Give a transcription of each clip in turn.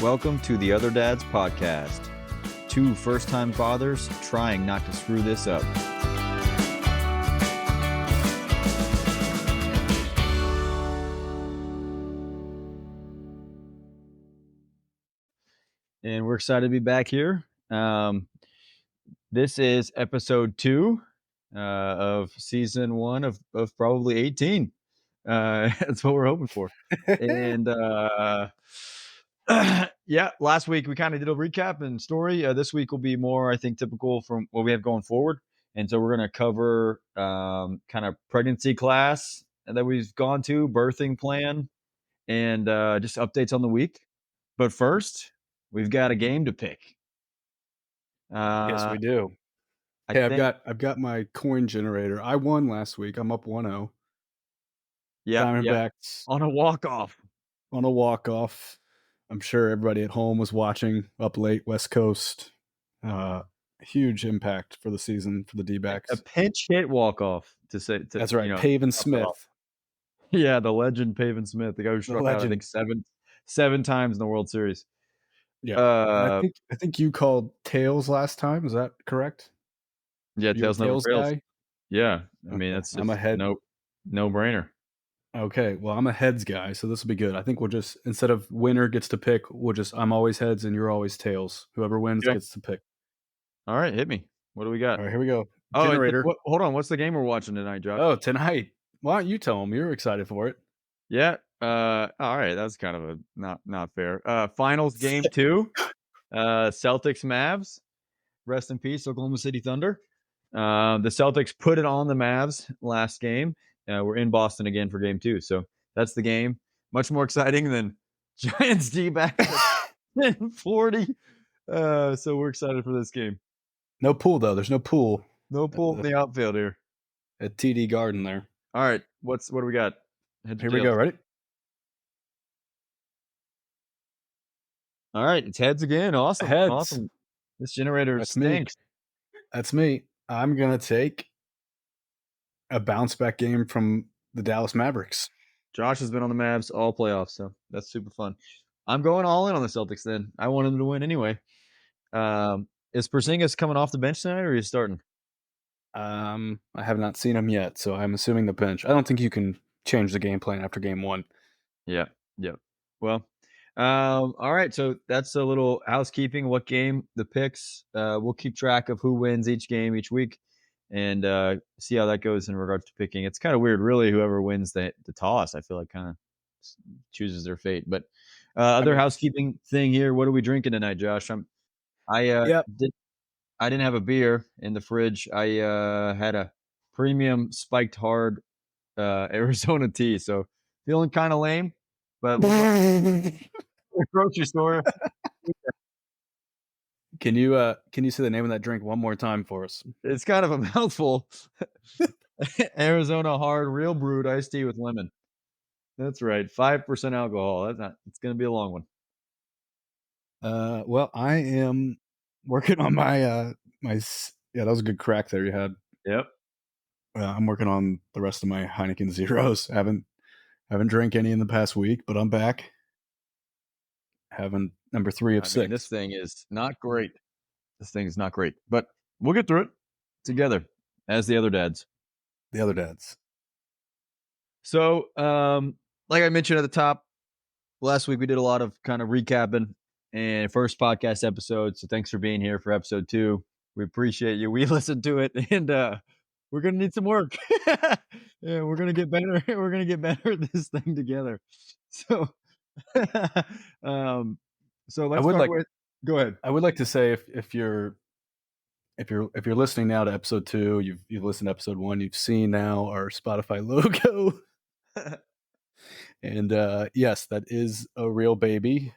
Welcome to the Other Dads podcast. Two first-time fathers trying not to screw this up. And we're excited to be back here. This is episode 2 of season 1 of probably 18. That's what we're hoping for. And yeah, last week we kind of did a recap and story. This week will be more, I think, typical from what we have going forward. And so we're going to cover kind of pregnancy class that we've gone to, birthing plan, and just updates on the week. But first, we've got a game to pick. Yes, we do. I've got my coin generator. I won last week. I'm up 1-0. Yeah, Diamondbacks on a walk-off. On a walk-off. I'm sure everybody at home was watching up late, West Coast. Huge impact for the season for the D-backs. A pinch hit walk-off to say. That's right, Pavin Smith. Yeah, the legend Pavin Smith, the guy who struck out, I think, seven times in the World Series. Yeah, I think you called tails last time. Is that correct? Yeah, tails never fails. Guy? Yeah, I mean that's just I'm a head. No brainer. Okay, well I'm a heads guy, so this will be good. I think we'll just, instead of winner gets to pick, I'm always heads and you're always tails. Whoever wins gets to pick. All right, hit me. What do we got? All right, here we go. Generator. Hold on, what's the game we're watching tonight, Josh? Oh, tonight. Why don't you tell them? You're excited for it. Yeah. All right, that's kind of a not fair. Finals game 2. Celtics Mavs. Rest in peace, Oklahoma City Thunder. The Celtics put it on the Mavs last game. We're in Boston again for game 2. So that's the game. Much more exciting than Giants D-backs in 40. So we're excited for this game. No pool, though. There's no pool. No pool in the outfield here. At TD Garden there. All right. What do we got? Here we go. Ready? All right. It's heads again. Awesome. Heads. Awesome. This generator stinks. That's me. I'm going to take a bounce back game from the Dallas Mavericks. Josh has been on the Mavs all playoffs, so that's super fun. I'm going all in on the Celtics then. I want him to win anyway. Is Porzingis coming off the bench tonight or is he starting? I have not seen him yet, so I'm assuming the bench. I don't think you can change the game plan after game 1. Yeah. Well, all right. So that's a little housekeeping. What game, the picks. We'll keep track of who wins each game each week and see how that goes in regards to picking. It's kind of weird, really. Whoever wins the toss, I feel like kind of chooses their fate. But housekeeping thing here. What are we drinking tonight, Josh? I didn't have a beer in the fridge. I had a premium spiked hard Arizona tea. So feeling kind of lame, but grocery store. Can you say the name of that drink one more time for us? It's kind of a mouthful. Arizona hard real brewed iced tea with lemon. That's right. 5% alcohol. It's going to be a long one. Well, I am working on my that was a good crack there you had. Yep. I'm working on the rest of my Heineken Zeros. Haven't drank any in the past week, but I'm back. Having number 3 of 6. This thing is not great. But we'll get through it together as the other dads. So, like I mentioned at the top, last week we did a lot of kind of recapping and first podcast episode. So thanks for being here for episode 2. We appreciate you. We listened to it and we're going to need some work. Yeah, we're going to get better. We're going to get better at this thing together. So, so let's start with. Go ahead. I would like to say if you're listening now to episode 2, you've listened to episode 1, you've seen now our Spotify logo, and yes, that is a real baby.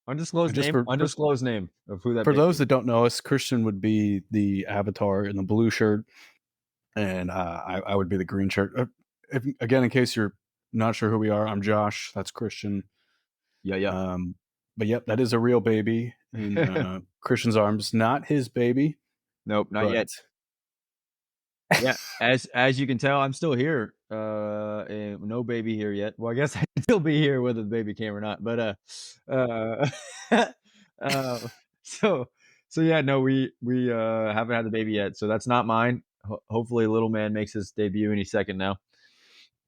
Undisclosed name of who that. For those that don't know us, Christian would be the avatar in the blue shirt, and I would be the green shirt. Again, in case you're not sure who we are, I'm Josh. That's Christian. Yeah. But yep, that is a real baby in Christian's arms. Not his baby. Nope, not yet. Yeah, as you can tell, I'm still here. and no baby here yet. Well, I guess I'd still be here whether the baby came or not, but, uh, uh, so so, yeah, no, we haven't had the baby yet, so that's not mine. Hopefully, little man makes his debut any second now.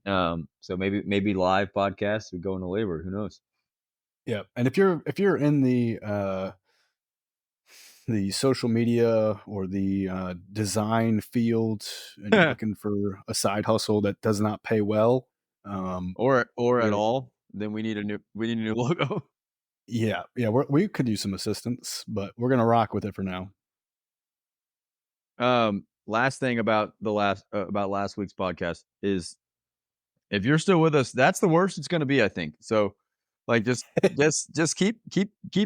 So maybe live podcast, we go into labor, who knows? Yeah, and if you're in the social media or the design field and you're looking for a side hustle that does not pay well, um, Or at we're all, then we need a new logo. yeah, we could use some assistance, but we're gonna rock with it for now. Last thing about last week's podcast is if you're still with us, that's the worst it's gonna be, I think. So, like, just keep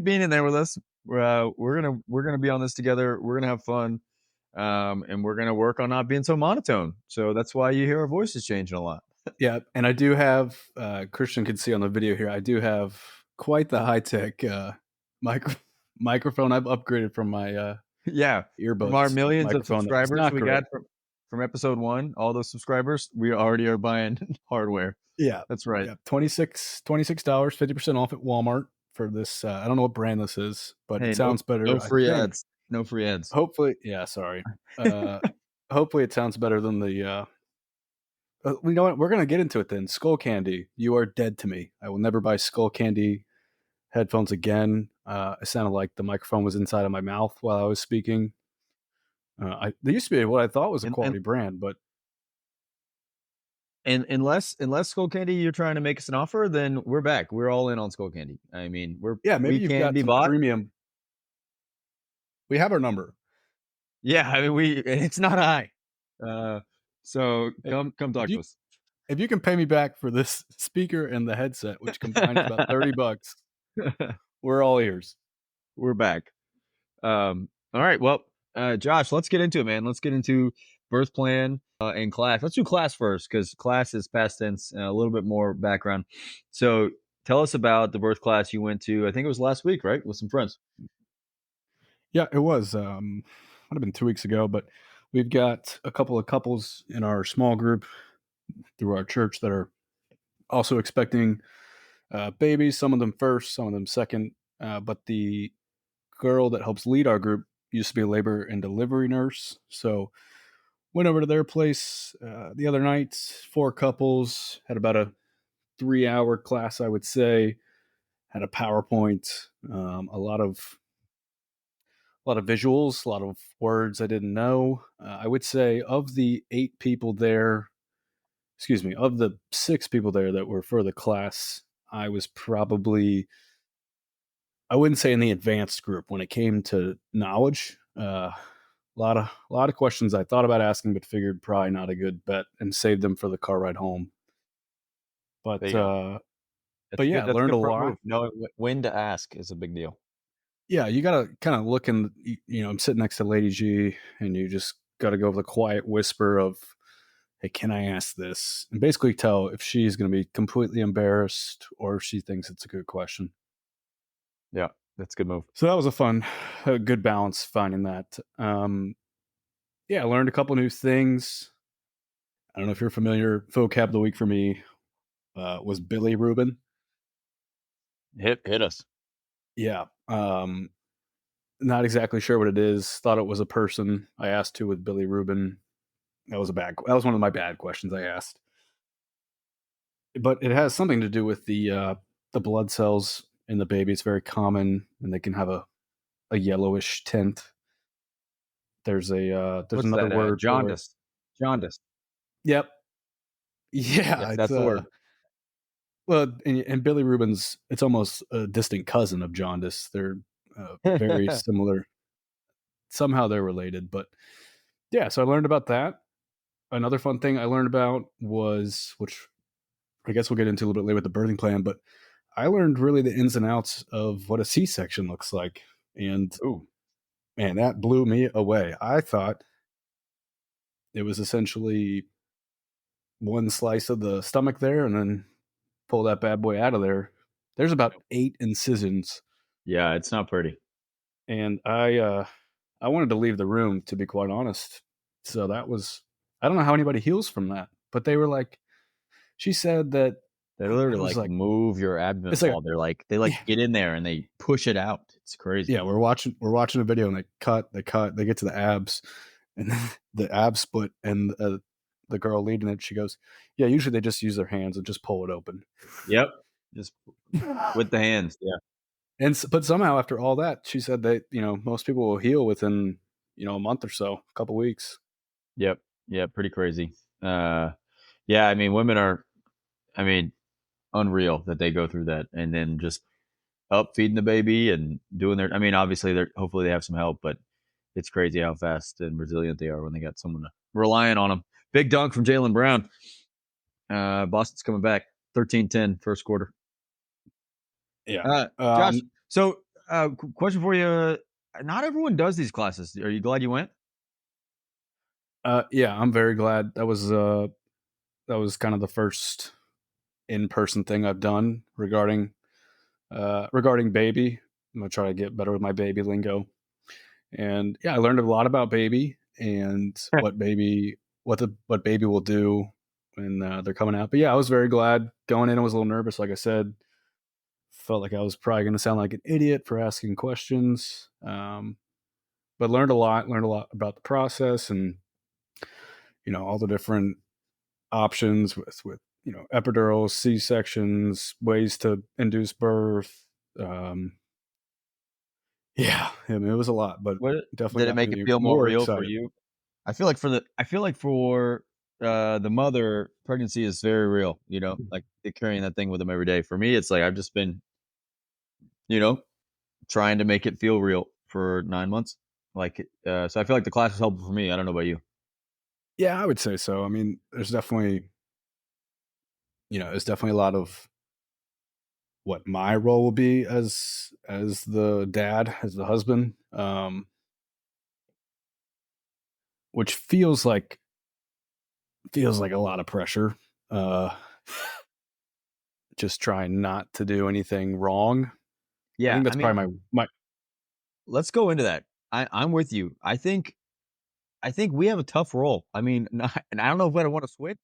being in there with us. We're gonna be on this together. We're gonna have fun, and we're gonna work on not being so monotone. So that's why you hear our voices changing a lot. Yeah, and I do have Christian can see on the video here. I do have quite the high tech micro- microphone. I've upgraded from my Yeah, from our earbuds millions of microphone that was subscribers not we great. got from episode one, all those subscribers, we already are buying hardware. Yeah, That's right. yeah, $26, 50% off at Walmart for this. I don't know what brand this is, but it Hey, no sounds better. no I free think. ads. No free ads. Hopefully, yeah. Sorry. Uh, hopefully, it sounds better than the. You know what? We're gonna get into it then. Skull Candy, you are dead to me. I will never buy Skull Candy headphones again. It sounded like the microphone was inside of my mouth while I was speaking. They used to be what I thought was a And and quality brand, but and unless Skull Candy, you're trying to make us an offer, then we're back. We're all in on Skull Candy. I mean, yeah, maybe we you've can got be some bought. premium. We have our number. Yeah, I mean, it's not high. Uh, so Hey, come if talk to you us. if you can pay me back for this speaker and the headset, which combined is about $30, we're all ears. We're back. All right. Well, Josh, let's get into it, man. Let's get into birth plan and class. Let's do class first because class is past tense. A little bit more background. So, tell us about the birth class you went to. I think it was last week, right, with some friends. Yeah, it was. Might have been 2 weeks ago, but we've got a couple of couples in our small group through our church that are also expecting babies. Some of them first, some of them second. But the girl that helps lead our group used to be a labor and delivery nurse. So went over to their place the other night. Four couples had about a 3 hour class, I would say. Had a PowerPoint, a lot of visuals, a lot of words I didn't know. I would say of the 8 people there, excuse me, of the 6 people there that were for the class, I was probably, I wouldn't say in the advanced group when it came to knowledge. A lot of questions I thought about asking, but figured probably not a good bet and saved them for the car ride home. There But you go. but yeah, That's a learned a good pro lot. move. Knowing when to ask is a big deal. Yeah, you gotta kind of look in. I'm sitting next to Lady G, and you just got to go with the quiet whisper of, "Hey, can I ask this?" And basically tell if she's going to be completely embarrassed or if she thinks it's a good question. Yeah, that's a good move. So that was a good balance finding that. Yeah, I learned a couple new things. I don't know if you're familiar. Vocab of the week for me was Billy Rubin. Hit us. Yeah, not exactly sure what it is. Thought it was a person. I asked who with Billy Rubin. That was one of my bad questions I asked. But it has something to do with the blood cells in the baby. It's very common, and they can have a yellowish tint. There's What's another that? word for it. Jaundice. Jaundice. Yep. Yeah, Yes, it's that's the word. well, and Billy Rubin's it's almost a distant cousin of jaundice. They're very similar. Somehow they're related, but yeah. So I learned about that. Another fun thing I learned about was, which I guess we'll get into a little bit later with the birthing plan, but I learned really the ins and outs of what a C-section looks like. And Ooh, man, that blew me away. I thought it was essentially one slice of the stomach there and then pull that bad boy out of there. There's about 8 incisions. yeah, it's not pretty. And I wanted to leave the room, to be quite honest. So that was, I don't know how anybody heals from that, but they were like, she said that They literally, it was like, like move your abdomen it's like wall. They, like, yeah, get in there and they push it out. It's crazy. yeah, we're watching a video and they get to the abs, and then the abs split, and the girl leading it, she goes, "Yeah, usually they just use their hands and just pull it open." Yep. Just with the hands. Yeah. But somehow after all that, she said that most people will heal within a month or so, a couple weeks. Yep. Yeah, pretty crazy. Uh, yeah, I mean, women are I mean, unreal that they go through that and then just up feeding the baby and doing their I mean, obviously, they're hopefully they have some help, but it's crazy how fast and resilient they are when they got someone relying on them. Big dunk from Jalen Brown. Boston's coming back 13-10 first quarter. Yeah. Josh, so question for you. Not everyone does these classes. Are you glad you went? Yeah, I'm very glad that was kind of the first in-person thing I've done regarding baby. I'm gonna try to get better with my baby lingo. And yeah, I learned a lot about baby and what baby will do when they're coming out. But yeah, I was very glad going in. I was a little nervous, like I said. Felt like I was probably going to sound like an idiot for asking questions, but learned a lot. Learned a lot about the process and all the different options with epidurals, C sections, ways to induce birth. Um, yeah, I mean, it was a lot, but What definitely did it got make it me feel more more real for excited. you? I feel like for the mother, pregnancy is very real. You know, like they're carrying that thing with them every day. For me, it's like I've just been, you know, trying to make it feel real for 9 months. Like, so I feel like the class was helpful for me. I don't know about you. Yeah, I would say so. I mean, there's definitely a lot of what my role will be as the dad, as the husband, which feels like a lot of pressure. Uh, just trying not to do anything wrong. I Yeah, think I that's mean, probably my let's go into that. I'm with you. I think we have a tough role. I mean, not, and I don't know if I want to switch.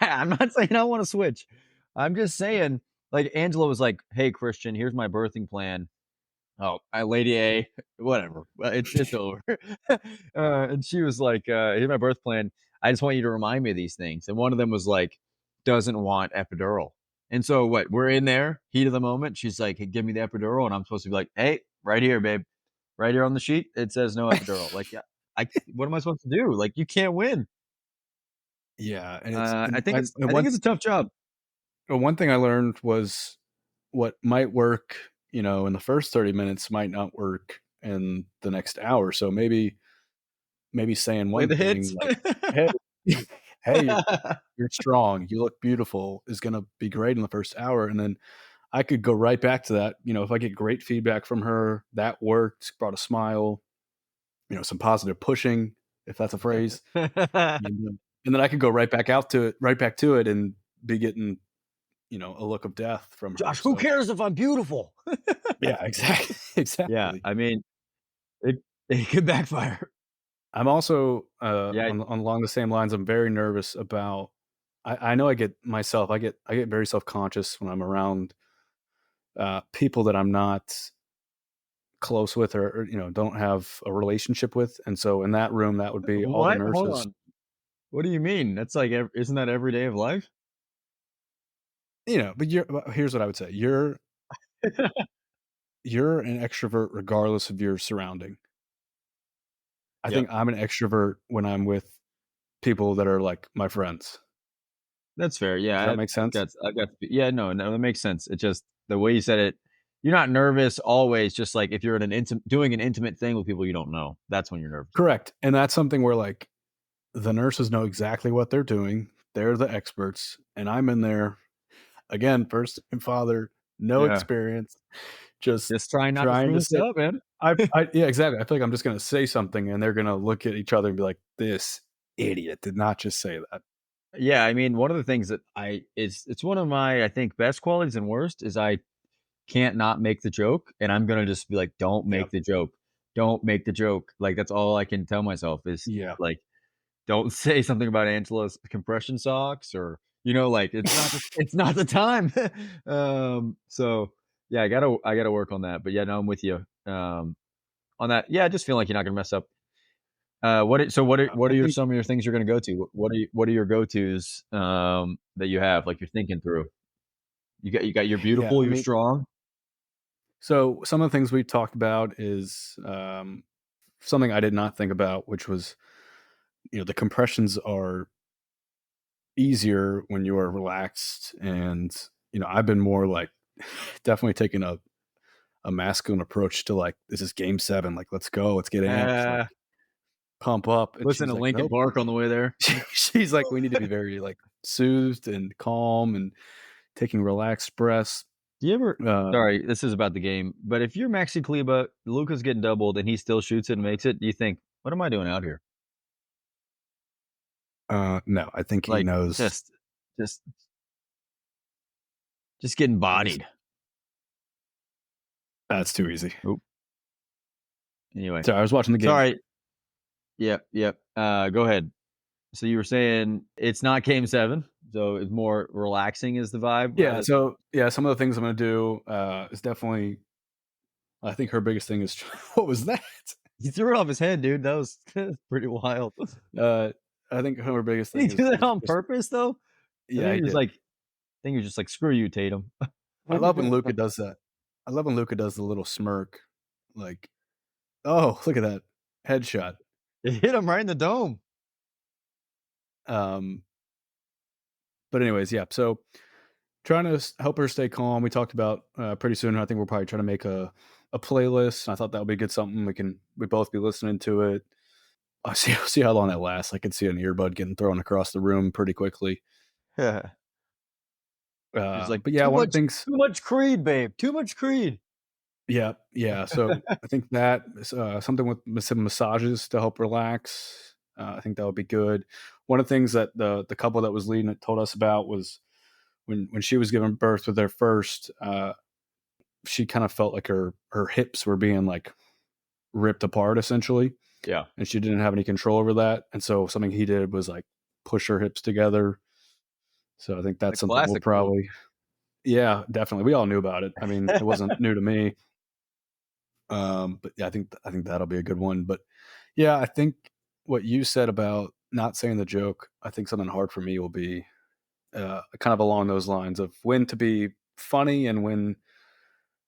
I'm not saying I want to switch. I'm just saying, like Angela was like, "Hey, Christian, here's my birthing plan." Oh, I Lady A, whatever. It's over. And she was like, "Here's my birth plan. I just want you to remind me of these things." And one of them was like, doesn't want epidural. And so what? We're in there, heat of the moment. She's like, hey, "Give me the epidural," and I'm supposed to be like, "Hey, right here, babe, right here on the sheet. It says no epidural." Like, yeah, what am I supposed to do? Like, you can't win. yeah, and it's I think it's a tough job. one thing I learned was what might work, in the first 30 minutes might not work in the next hour. So maybe saying Play one the hits. thing like, "Hey, hey, you're strong. You look beautiful," is going to be great in the first hour, and then I could go right back to that. If I get great feedback from her, that worked, brought a smile, some positive pushing, if that's a phrase, and then I could go right back to it, and be getting a look of death from her. Josh, who So cares if I'm beautiful? yeah, exactly, Yeah, exactly. I mean, it it could backfire. I'm also Yeah, along the same lines. I'm very nervous about. I know I get very self conscious when I'm around people that I'm not close with or don't have a relationship with, and so in that room that would be all the what? Hold nurses. on. What do you mean? That's like isn't that every day of life? But here's what I would say: you're an extrovert regardless of your surrounding. I Yep, think I'm an extrovert when I'm with people that are like my friends. that's fair. Does Yeah, that make sense? I got. Yeah, no, that makes sense. It just the way you said it. You're not nervous always. Just like if you're in doing an intimate thing with people you don't know, that's when you're nervous. Correct. And that's something where like the nurses know exactly what they're doing. They're the experts, and I'm in there again, first and father, no Yeah, experience, just just trying not to trying screw to this say. up, man. Yeah, exactly. I feel like I'm just gonna say something, and they're gonna look at each other and be like, "This idiot did not just say that." Yeah, I mean, one of the things that it's one of my I think best qualities and worst is I can't not make the joke, and I'm gonna just be like, "Don't make Yep. the joke. Don't make the joke." Like, that's all I can tell myself is, Yeah. like, don't say something about Angela's compression socks or, Like it's not the time. So yeah, I gotta work on that. But yeah, no, I'm with you. On that, yeah, I just feel like you're not gonna mess up. What I are think, some of your things you're gonna go to? What are your go tos that you have like you're thinking through? You got you're yeah, beautiful, I you're mean, strong. so some of the things we talked about is something I did not think about, which was, the compressions are easier when you are relaxed. And, I've been more like definitely taking a masculine approach to like, this is game seven. Like, let's go, let's get amped, like Uh, pump up. And Listen she's to like, Lincoln nope. Park on the way there. She's like, we need to be very like soothed and calm and taking relaxed breaths. Do you ever Uh, sorry, this is about the game, but if you're Maxi Kleba, Luka's getting doubled and he still shoots it and makes it, do you think, "What am I doing out here?" no, I think he Like, knows. just just getting I guess bodied. that's too easy. Oop, anyway. Sorry, I was watching the game. Sorry. Yep, yep. Go ahead. So you were saying it's not game 7, so it's more relaxing is the vibe Yeah, rather so yeah, some of the things I'm gonna do is definitely. I think her biggest thing is what was that? he threw it off his head, dude. That was pretty wild. Uh, I think her biggest Did he thing do that is on just purpose, though? I yeah, think he you're just did. like I think you're just like, "Screw you, Tatum." I love when Luca does that. I love when Luca does the little smirk, like, oh, look at that headshot. It hit him right in the dome. Um, but anyways, yeah. So trying to help her stay calm. We talked about pretty soon. I think we're probably trying to make a playlist. I thought that would be good. Something we both be listening to it. I see how long that lasts. I could see an earbud getting thrown across the room pretty quickly. Just like, But yeah, one of the things. too much Creed, babe, too much Creed." Yeah, yeah. So I think that is, something with some massages to help relax. I think that would be good. One of the things that the couple that was leading it told us about was when she was giving birth with their first. She kind of felt like her hips were being like ripped apart essentially, Yeah, and she didn't have any control over that. And so something he did was like push her hips together. So I think the that's something we'll classic move. probably. Yeah, definitely. We all knew about it. I mean, it wasn't new to me. But yeah, I think that'll be a good one. But yeah, I think what you said about not saying the joke, I think something hard for me will be kind of along those lines of when to be funny and when.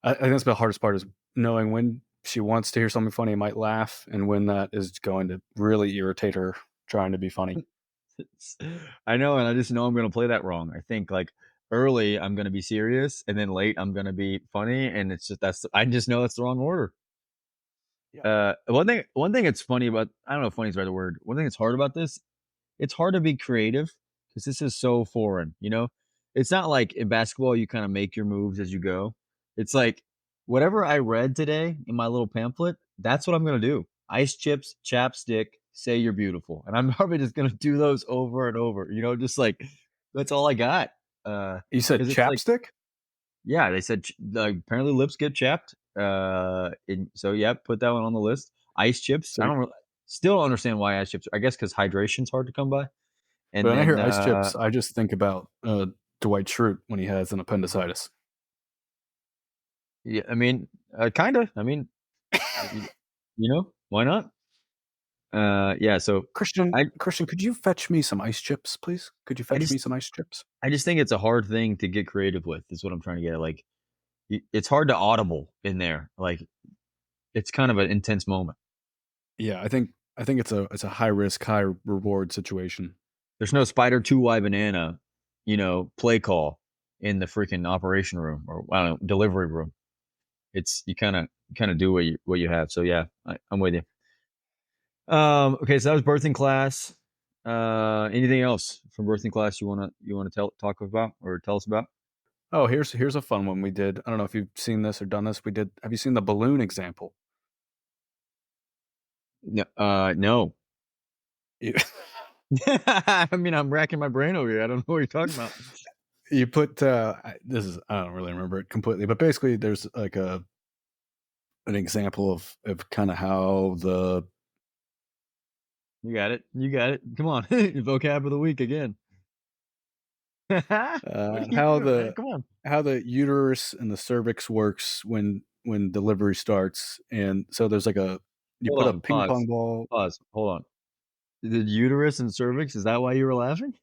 I think that's the hardest part is knowing when she wants to hear something funny and might laugh, and when that is going to really irritate her trying to be funny. It's I know, and I just know I'm gonna play that wrong. I think, like, early, I'm gonna be serious, and then late, I'm gonna be funny, and it's just I just know that's the wrong order. Yeah, One thing that's funny about I don't know if funny is the right word. One thing that's hard about this, it's hard to be creative because this is so foreign, you know? It's not like in basketball, you kinda make your moves as you go. It's like, whatever I read today in my little pamphlet, that's what I'm gonna do. Ice chips, chapstick, say you're beautiful, and I'm probably just gonna do those over and over, just like, that's all I got. you said Because it's like chapstick. yeah, they said like, apparently lips get chapped, and so, yeah, put that one on the list. Ice chips, So I don't really still don't understand why ice chips I guess because hydration's hard to come by. And when I then, hear ice chips, I just think about Dwight Schrute when he has an appendicitis. yeah, I mean, kinda. I mean, y why not? Yeah, so Christian, I Christian, could you fetch me some ice chips, please? Could you I fetch me just some ice chips? I just think it's a hard thing to get creative with, is what I'm trying to get at, like, it's hard to audible in there, like, it's kind of an intense moment. Yeah, I think it's a high risk, high reward situation. There's no spider 2Y banana, play call in the freaking operation room or, I don't know, delivery room. It's you kinda do what you have, so yeah, I'm with you. Okay, so that was birthing class. Anything else from birthing class you wanna talk about or tell us about? Oh, here's a fun one we did. I don't know if you've seen this or done this. We did. Have you seen the balloon example? No. You, I mean, I'm racking my brain over here. I don't know what you're talking about. you put this is I don't really remember it completely, but basically there's like a an example of kind of how the You got it. You got it. Come on, vocab of the week again. What are you how doing, man? the Come on. uterus and the cervix works when delivery starts, and so there's like a you Hold put a on, ping pong pause, ball. pause, hold on. The uterus and cervix, is that why you were laughing?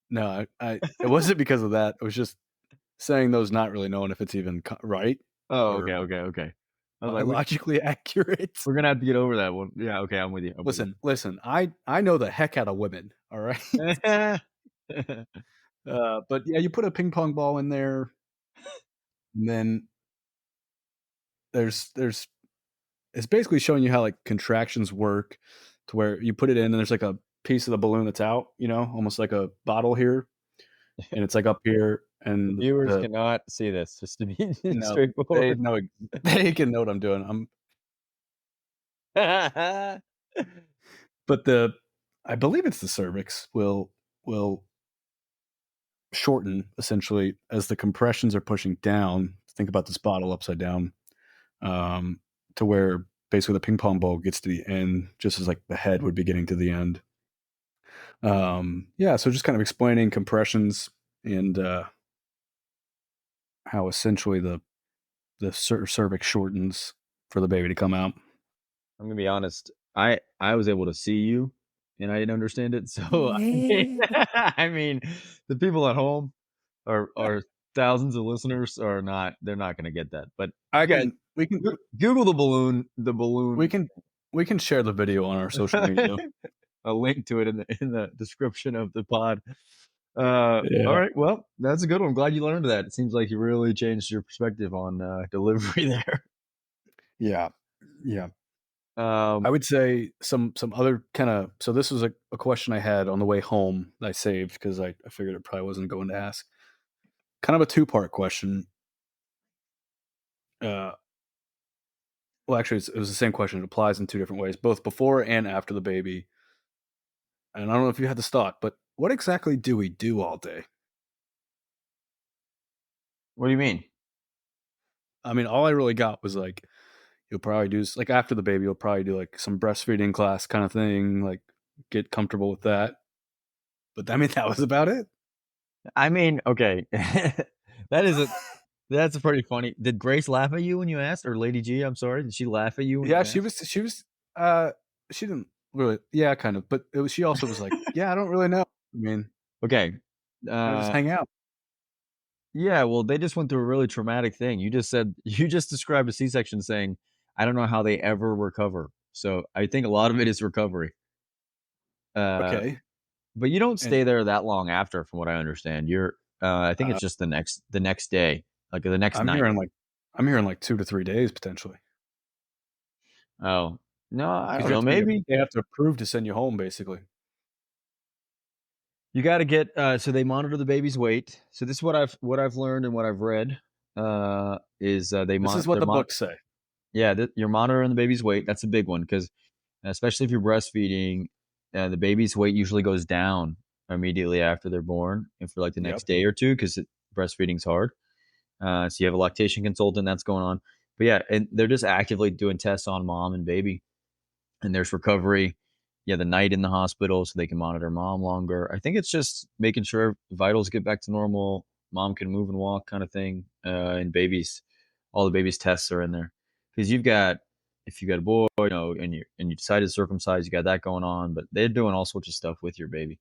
No, I it wasn't because of that. It was just saying those, not really knowing if it's even right Oh, okay, or okay, okay. I was like, biologically accurate. we're gonna have to get over that one. Yeah, okay, I'm with you, I'm with you. Listen, I know the heck out of women, all right? But yeah, you put a ping pong ball in there, and then there's it's basically showing you how, like, contractions work to where you put it in and there's, like, a piece of the balloon that's out, almost like a bottle here, and it's, like, up here, The and viewers cannot see this, just to be no, they straightforward. know they can know what I'm doing. But I believe it's the cervix will shorten essentially as the compressions are pushing down. Think about this bottle upside down, um, to where basically the ping pong ball gets to the end, just as like the head would be getting to the end. Yeah, so just kind of explaining compressions and how essentially the cervix shortens for the baby to come out. I'm gonna be honest, I was able to see you, and I didn't understand it, so, I mean I mean, the people at home are thousands of listeners are not they're not gonna get that, but I you guys can we can Google the we balloon can we can share the video on our social media. a link to it in the description of the pod. Yeah, Alright, well, that's a good one, I'm glad you learned that. It seems like you really changed your perspective on, delivery there. yeah, yeah. Um, I would say some other kinda so this was a question I had on the way home that I saved because I figured it probably wasn't going to ask. Kind of a two-part question. Uh, well, actually, it was the same question. It applies in two different ways, both before and after the baby. And I don't know if you had this thought, but what exactly do we do all day? what do you mean? I mean, all I really got was like you'll probably do like after the baby, you'll probably do like some breastfeeding class kind of thing, like get comfortable with that. But I mean, that was about it. I mean, okay. That is a that's a pretty funny did Grace laugh at you when you asked? Or Lady G, I'm sorry, did she laugh at you when Yeah, you asked? uh, she didn't really yeah, kind of, but she also was like, "Yeah, I don't really know. I mean, Okay. I just Uh, hang out." yeah, well, they just went through a really traumatic thing. You just said you just described a C-section saying, "I don't know how they ever recover." So, I think a lot of it is recovery. Uh, Okay, but you don't and, stay there that long after from what I understand. I think uh, it's just the next day, like, the next I'm night. hearing like 2 to 3 days potentially Oh, no, I because don't know, maybe. they have to approve to send you home, basically. You gotta get, so they monitor the baby's weight. So this is what I've learned and what I've read, is, This is what they're the books say. yeah, you're monitoring the baby's weight. That's a big one because especially if you're breastfeeding, the baby's weight usually goes down immediately after they're born and for, like, the Yep. next day or 2 'cause breastfeeding's hard. So you have a lactation consultant that's going on. But yeah, and they're just actively doing tests on mom and baby. And there's recovery. Yeah, the night in the hospital so they can monitor mom longer. I think it's just making sure vitals get back to normal, mom can move and walk kind of thing, and babies all the babies' tests are in there. Because you've got if you got a boy, and you decide to circumcise, you got that going on, but they're doing all sorts of stuff with your baby.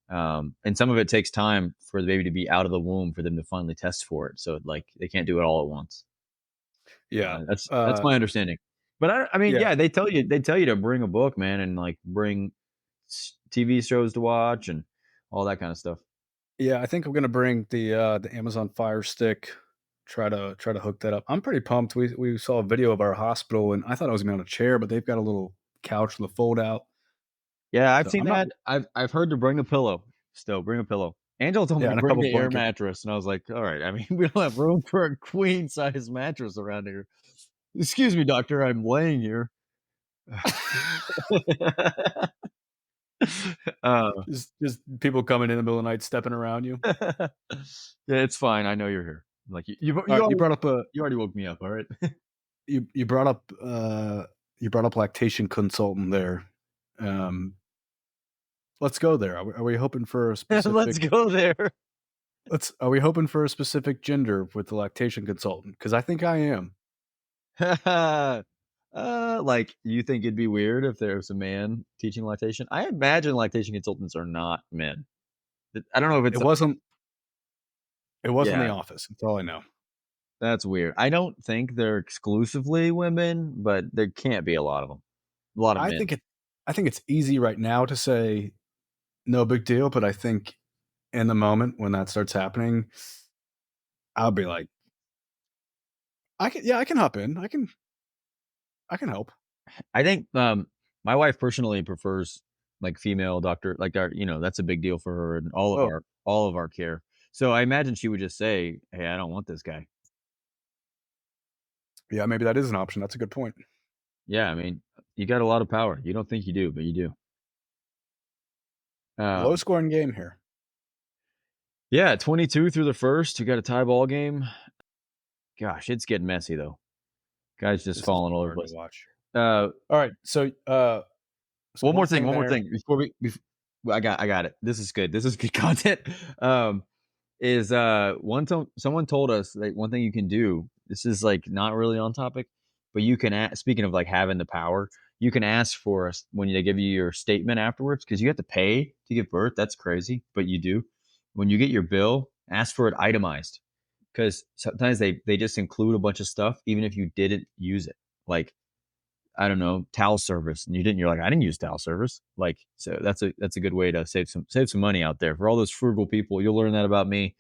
And some of it takes time for the baby to be out of the womb for them to finally test for it. So, like, they can't do it all at once. Yeah. That's my understanding. But I mean, Yeah. yeah, they tell you to bring a book, man, and like bring TV shows to watch and all that kind of stuff. Yeah, I think I'm gonna bring the Amazon Fire Stick, try to hook that up. I'm pretty pumped. We saw a video of our hospital, and I thought I was gonna be on a chair, but they've got a little couch with a fold out. Yeah, I've So seen I'm not that. I've heard to bring a pillow. Still, bring a pillow. Angela told me yeah, to and a bring couple the air blankets. mattress, and I was like, all right. I mean, we don't have room for a queen size mattress around here. Excuse me, doctor. I'm laying here. uh, Just people coming in the middle of the night stepping around you. yeah, it's fine. I know you're here. Like Alright, you already woke me up. All right. you brought up, you brought up lactation consultant there. Um, let's go there. Are we hoping for a Let's specific go there. let's are we hoping for a specific gender with the lactation consultant? Because I think I am. Like, you think it'd be weird if there was a man teaching lactation? I imagine lactation consultants are not men. I don't know if It it's wasn't it wasn't The yeah, Office, that's all I know. that's weird. I don't think they're exclusively women, but there can't be a lot of them. A lot of I men. think it I think it's easy right now to say no big deal, but I think in the moment when that starts happening, I'll be like, I can hop in. I can help. I think, my wife personally prefers, like, female doctor like, our that's a big deal for her and Oh, all of our care. So, I imagine she would just say, "Hey, I don't want this guy." yeah, maybe that is an option. That's a good point. Yeah, I mean, you got a lot of power. You don't think you do, but you do. Low Um, scoring game here. yeah, 22 through the first, you got a tie ball game. Gosh, it's getting messy, though. Guys just This is falling all over the hard to place. watch. Uh, All right, so one thing one more there. thing before well, I got it. This is good. This is good content. Um, is someone told us like one thing you can do. This is like not really on topic, but you can speaking of like having the power, you can ask for us when they give you your statement afterwards because you have to pay to give birth. That's crazy, but you do. When you get your bill, ask for it itemized because sometimes they just include a bunch of stuff even if you didn't use it. Like I don't know, towel service, and you didn't. You're like, I didn't use towel service. Like, so that's a good way to save some money out there for all those frugal people. You'll learn that about me.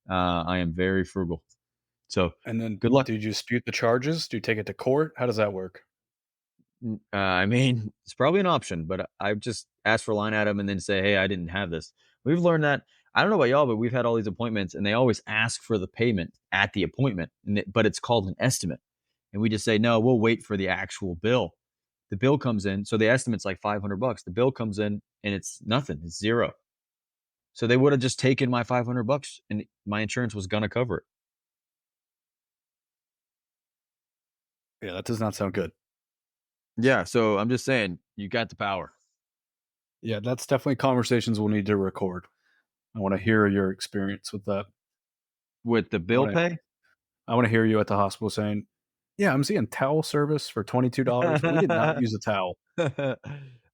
I am very frugal. So, And then good luck. do you dispute the charges? Do you take it to court? How does that work? I mean, it's probably an option, but I just ask for a line item and then say, hey, I didn't have this. We've learned that. I don't know about y'all, but we've had all these appointments, and they always ask for the payment at the appointment, but it's called an estimate, and we just say, no, we'll wait for the actual bill. The bill comes in, so the estimate's like $500. The bill comes in and it's nothing, it's zero. So they would have just taken my $500 and my insurance was gonna cover it. Yeah, that does not sound good. Yeah, so I'm just saying, you got the power. Yeah, that's definitely conversations we'll need to record. I want to hear your experience with that. With the I bill want to pay? I want to hear you at the hospital saying, "Yeah, I'm seeing towel service for $22. We did not use a towel."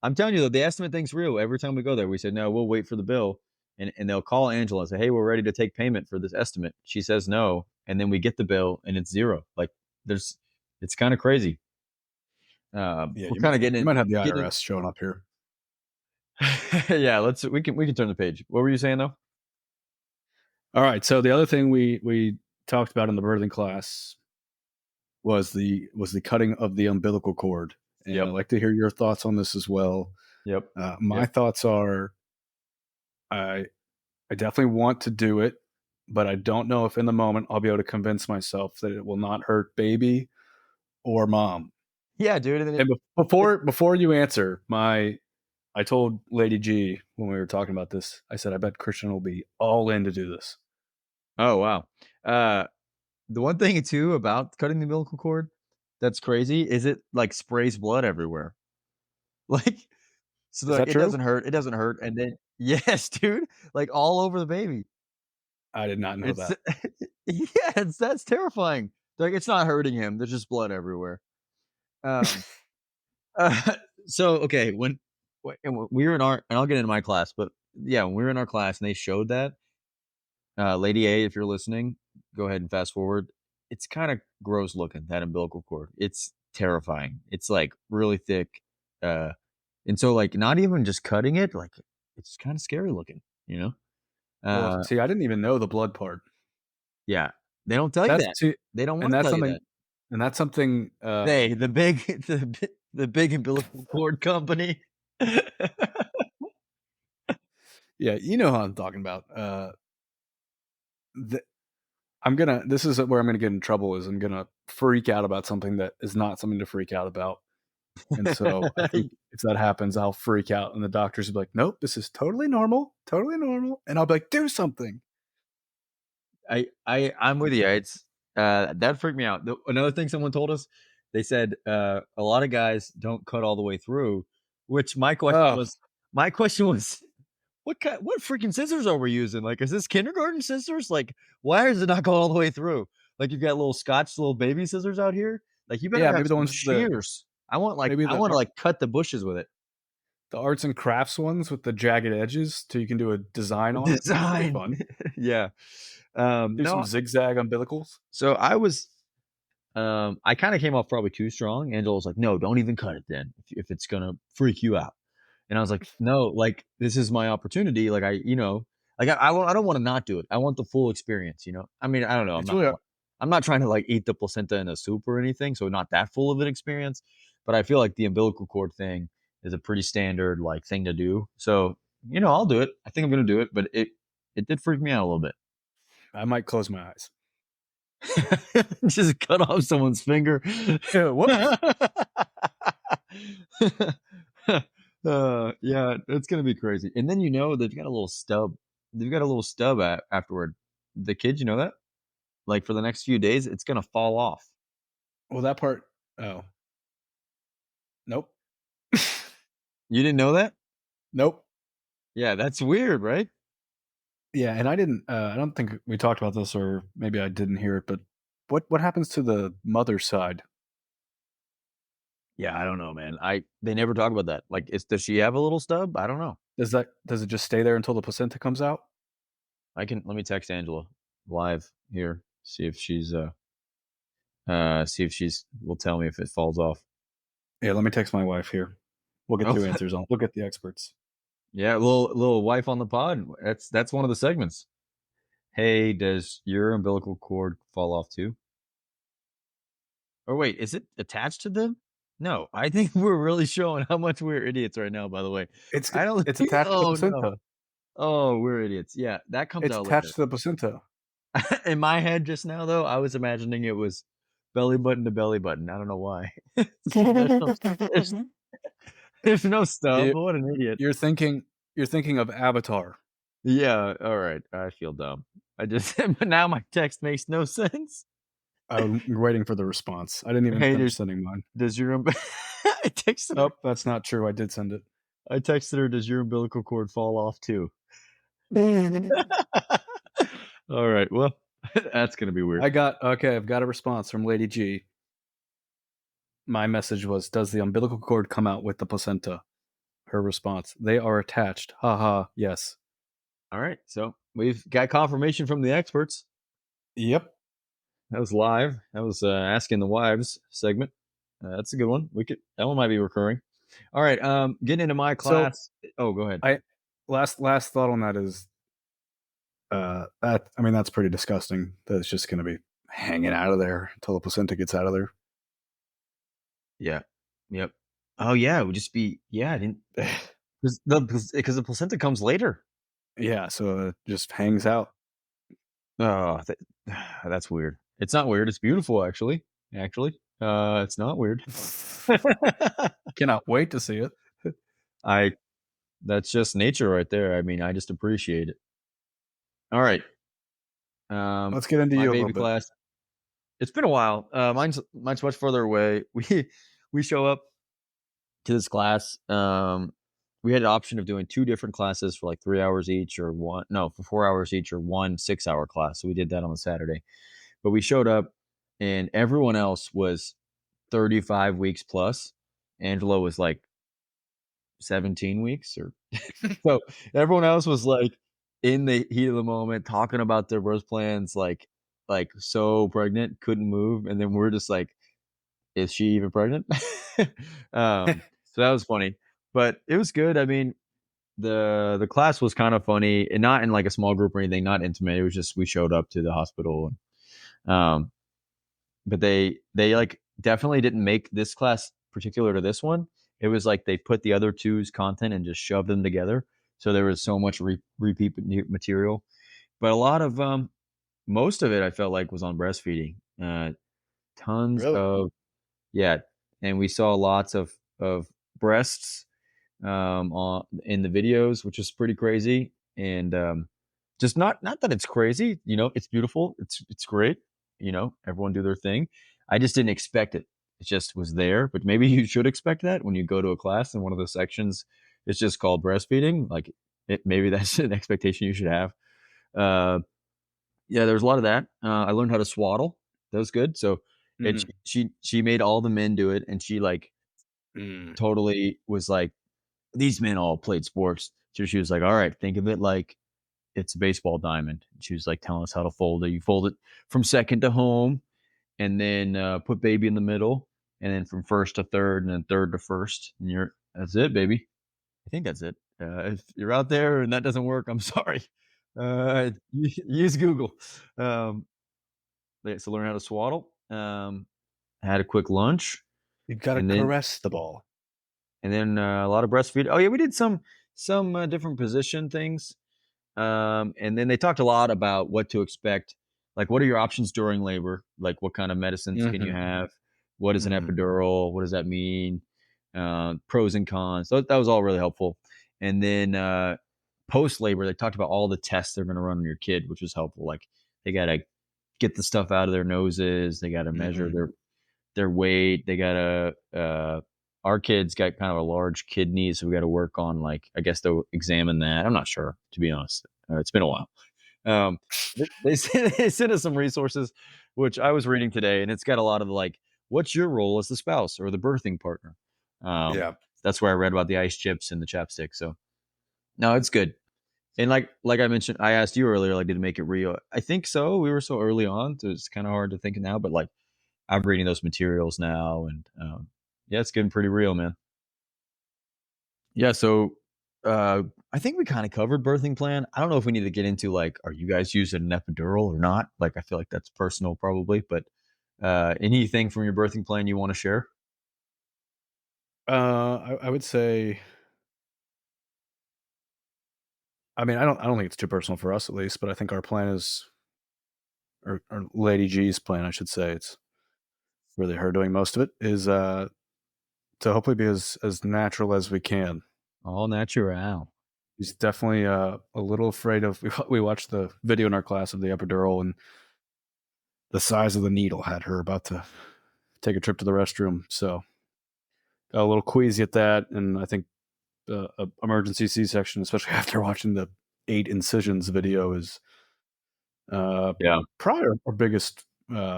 I'm telling you though, the estimate thing's real. Every time we go there, we say, no, we'll wait for the bill. And they'll call Angela and say, hey, we're ready to take payment for this estimate. She says no. And then we get the bill and it's zero. Like there's, it's kind of crazy. Yeah, We're kind of you might have the getting IRS showing up here. yeah, we can turn the page. What were you saying though? All right. So the other thing we talked about in the birthing class was the cutting of the umbilical cord, and I'd Yep. like to hear your thoughts on this as well. Yep. My Yep. thoughts are, I I definitely want to do it, but I don't know if in the moment I'll be able to convince myself that it will not hurt baby or mom. Yeah, dude. And then And it before you answer, my I told Lady G when we were talking about this, I said I bet Christian will be all in to do this. oh wow. Uh the one thing too about cutting the umbilical cord that's crazy is it like sprays blood everywhere. Like so Is like that true? it doesn't hurt, and then yes, dude, like all over the baby. I did not know It's that. yes, that's terrifying. Like it's not hurting him. There's just blood everywhere. Um, uh, so okay, when we were in our, and I'll get into my class, but yeah, when we were in our class and they showed that, Lady A, if you're listening, go ahead and fast forward. It's kind of gross looking that umbilical cord. It's terrifying. It's like really thick, uh, and so like not even just cutting it, like it's kind of scary looking. You know? Well, Uh, see, I didn't even know the blood part. yeah, they don't tell you That's that. see, They don't and want to that's tell you something that. and that's something, They the big the big umbilical cord company. yeah, you know how I'm talking about. The I'm gonna this is where I'm gonna get in trouble is I'm gonna freak out about something that is not something to freak out about. And so I think if that happens, I'll freak out and the doctors will be like, "Nope, this is totally normal." And I'll be like, "Do something." I'm with you. It's that freaked me out. Another thing someone told us, they said a lot of guys don't cut all the way through, which Oh, my question was what freaking scissors are we using? Like, is this kindergarten scissors? Like, why is it not going all the way through? Like, you've got little baby scissors out here. Like, you better Yeah, have maybe the some ones with the shears. maybe I the want to ar like cut the bushes with it. the arts and crafts ones with the jagged edges so you can do a design on it. Those would be Design. fun. Yeah. Do some No. zigzag umbilicals. So I kind of came off probably too strong. Angela was like, "No, don't even cut it then if it's gonna freak you out." And I was like, "No, like this is my opportunity. Like I don't want to not do it. I want the full experience. I mean, I don't know. It's really I'm not trying to like eat the placenta in a soup or anything, so not that full of an experience. But I feel like the umbilical cord thing is a pretty standard like thing to do. So I'll do it. I think I'm gonna do it. But it did freak me out a little bit. I might close my eyes. Just cut off someone's finger. Yeah, whoops. Yeah, it's gonna be crazy. And then they've got a little stub. They've got a little stub afterward. The kids, you know that? Like for the next few days, it's gonna fall off. Well, that part oh, nope. You didn't know that? Nope. Yeah, that's weird, right? Yeah, and I don't think we talked about this or maybe I didn't hear it, but what happens to the mother's side? Yeah, I don't know, man. They never talk about that. Like, does she have a little stub? I don't know. Does it just stay there until the placenta comes out? Let me text Angela live here. See if she's will tell me if it falls off. Yeah, let me text my wife here. We'll get Oh, two answers on we'll get the experts. yeah, little wife on the pod. That's one of the segments. Hey, does your umbilical cord fall off too? Or wait, is it attached to them? No, I think we're really showing how much we're idiots right now, by the way. I don't It's attached to the oh, no. placenta. Oh, we're idiots. Yeah, that comes It's out later. attached to the placenta. In my head just now, though, I was imagining it was belly button to belly button. I don't know why. There's there's no stub. You What an idiot. you're thinking of Avatar. Yeah, alright. I feel dumb. I just but now my text makes no sense. I'm waiting for the response. I didn't even Hey, finish sending mine. does your I texted her. Oh, that's not true. I did send it. I texted her, "Does your umbilical cord fall off too?" Alright, well, that's gonna be weird. I've got a response from Lady G. My message was, "Does the umbilical cord come out with the placenta?" Her response, "They are attached. Ha ha. Yes." Alright, so we've got confirmation from the experts. Yep. That was live. That was, Asking the Wives segment. That's a good one. That one might be recurring. Alright, getting into my So class. Oh, go ahead. I last thought on that is that I mean that's pretty disgusting that it's just gonna be hanging out of there until the placenta gets out of there. Yeah. Yep. Oh, yeah, it would just be yeah, I didn't 'cause the placenta comes later. Yeah, so it just hangs out. Oh, that's weird. It's not weird, it's beautiful, actually. It's not weird. Cannot wait to see it. I That's just nature right there. I mean, I just appreciate it. Alright, Let's get into my you a baby little bit. class. It's been a while. Mine's much further away. We show up to this class. We had an option of doing 2 different classes for, like, 3 hours each or one no, for 4 hours each or 1 6-hour class, so we did that on a Saturday. But we showed up, and everyone else was 35 weeks plus. Angela was, like, 17 weeks or so everyone else was, like, in the heat of the moment, talking about their birth plans, so pregnant, couldn't move, and then we're just like, "Is she even pregnant?" So that was funny, but it was good. I mean, the class was kind of funny, and not in, like, a small group or anything, not intimate, it was just we showed up to the hospital, and, but they, like, definitely didn't make this class particular to this one. It was like they put the other two's content and just shoved them together, so there was so much repeat material, but a lot of, most of it I felt like was on breastfeeding, tons Really? of yeah, and we saw lots of breasts, on in the videos, which is pretty crazy, and, just not that it's crazy, it's beautiful, it's great, everyone do their thing. I just didn't expect it. It just was there, but maybe you should expect that when you go to a class and one of the sections is just called breastfeeding, like, maybe that's an expectation you should have. Uh, yeah, there was a lot of that. I learned how to swaddle. That was good. So, and Mm, she made all the men do it, and she like mm. totally was like, these men all played sports. So she was like, all right, think of it like it's a baseball diamond. She was like telling us how to fold it. You fold it from second to home, and then put baby in the middle, and then from first to third, and then third to first, and that's it, baby. I think that's it. If you're out there and that doesn't work, I'm sorry. Use Google. Um, yeah, so learn how to swaddle. Had a quick lunch, You've gotta and then caress the ball. a lot of breastfeed. Oh yeah, we did some different position things. And then they talked a lot about what to expect. Like, what are your options during labor? Like, what kind of medicines can you Mhm, have? What is an mhm. epidural? What does that mean? Pros and cons. So that was all really helpful. And then post labor, they talked about all the tests they're going to run on your kid, which was helpful. Like, they got to get the stuff out of their noses. They got to measure Mhm. their weight. They got to our kids got kind of a large kidney, so we got to work on like I guess they'll examine that. I'm not sure to be honest. It's been a while. Um, they sent us some resources, which I was reading today, and it's got a lot of like, what's your role as the spouse or the birthing partner? Um, Yeah. that's where I read about the ice chips and the chapstick. So no, it's good. And like I mentioned, I asked you earlier, like, did it make it real? I think so. We were so early on, so it's kind of hard to think now. But like, I'm reading those materials now, and yeah, it's getting pretty real, man. Yeah, so uh, I think we kind of covered birthing plan. I don't know if we need to get into like, are you guys using an epidural or not? Like, I feel like that's personal, probably. But anything from your birthing plan you want to share? I would say I mean, I don't think it's too personal for us at least, but I think our plan is or Lady G's plan, I should say, it's really her doing most of it, is, to hopefully be as natural as we can. All natural. She's definitely, a little afraid of we watched the video in our class of the epidural, and the size of the needle had her about to take a trip to the restroom, so got a little queasy at that, and I think, a emergency C-section, especially after watching the 8 incisions video is, uh, Yeah. probably our biggest,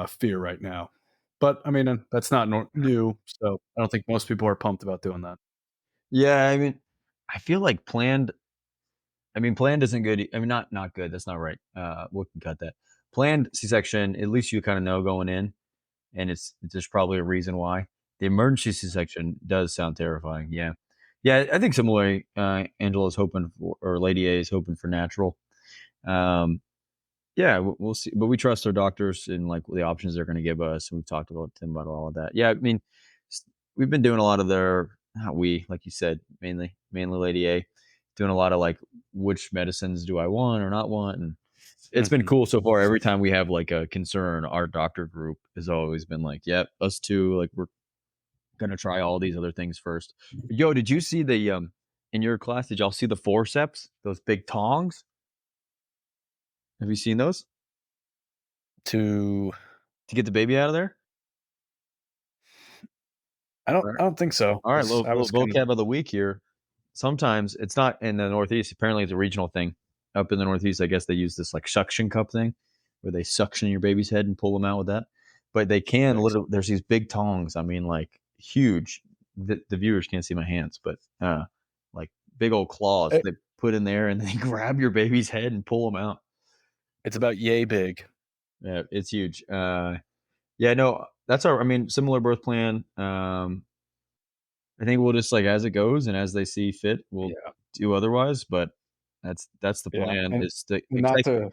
fear right now. But, I mean, that's not new, so I don't think most people are pumped about doing that. Yeah, I mean, I feel like planned. I mean, planned isn't good. I mean, not good. That's not right. We can cut that. Planned C-section. At least you kind of know going in, and there's probably a reason why. The emergency C-section does sound terrifying. Yeah, yeah. I think similarly, Angela's hoping for, or Lady A is hoping for natural. Um, yeah, we'll see. But we trust our doctors and like the options they're going to give us. And we've talked about them about all of that. Yeah, I mean, s- we've been doing a lot of their not we, like you said, mainly Lady A, doing a lot of like which medicines do I want or not want, and it's been Mhm. cool so far. Every time we have like a concern, our doctor group has always been like, "Yep, us too. Like we're gonna try all these other things first." Yo, did you see the in your class? Did y'all see the forceps? Those big tongs? Have you seen those To to get the baby out of there? I don't think so. All right, I little was kind of vocab of the week here. Sometimes it's not in the Northeast. Apparently, it's a regional thing. Up in the Northeast, I guess they use this like suction cup thing, where they suction your baby's head and pull them out with that. But they can thanks. literally. There's these big tongs. I mean, like huge. The viewers can't see my hands, but like big old claws. It They put in there and they grab your baby's head and pull them out. it's about yay big. Yeah, it's huge. Yeah, no, that's our. I mean, similar birth plan. I think we'll just like as it goes and as they see fit, we'll Yeah, do otherwise. But that's the yeah, plan. and Is to not to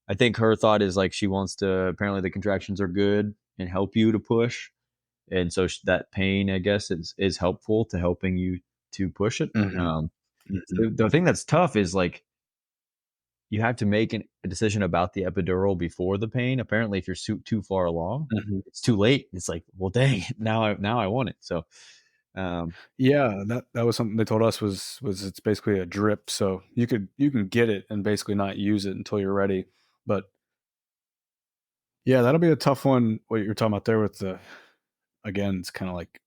I think her thought is like she wants to. Apparently, the contractions are good and help you to push, and so that pain, I guess, is helpful to helping you to push it. Mhm, mhm, The thing that's tough is like you have to make a decision about the epidural before the pain. Apparently, if you're too far along, mhm. it's too late. It's like, well, dang, now I want it. So, um, Yeah, that was something they told us was it's basically a drip, so you can get it and basically not use it until you're ready. But yeah, that'll be a tough one. What you're talking about there with the again, it's kind of like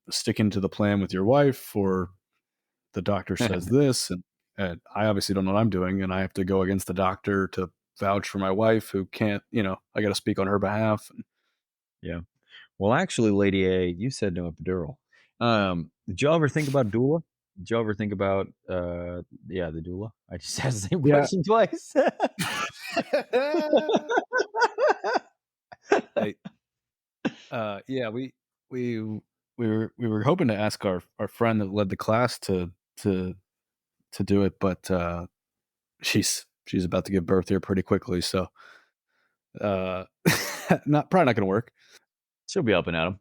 sticking to the plan with your wife, or the doctor says this, and And I obviously don't know what I'm doing, and I have to go against the doctor to vouch for my wife who can't, I got to speak on her behalf. Yeah. Well, actually, Lady A, you said no epidural. Did y'all ever think about doula? Did y'all ever think about, yeah, the doula? I just asked the same Yeah. question twice. Hey, yeah, we we were hoping to ask our friend that led the class to to do it, but she's about to give birth here pretty quickly, so uh, not probably not going to work. She'll be helping Adam.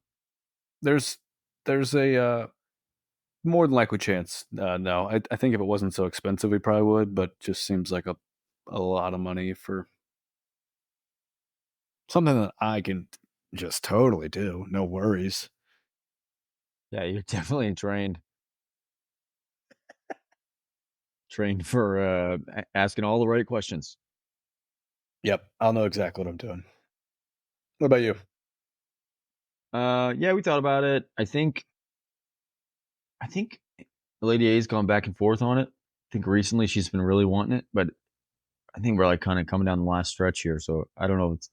There's there's a more than likely chance. No, I think if it wasn't so expensive, we probably would, but just seems like a lot of money for something that I can just totally do. No worries. Yeah, you're definitely trained for, asking all the right questions. Yep, I'll know exactly what I'm doing. What about you? Yeah, we thought about it. I think Lady A's gone back and forth on it. I think recently she's been really wanting it, but I think we're, like, kinda coming down the last stretch here, so I don't know if it's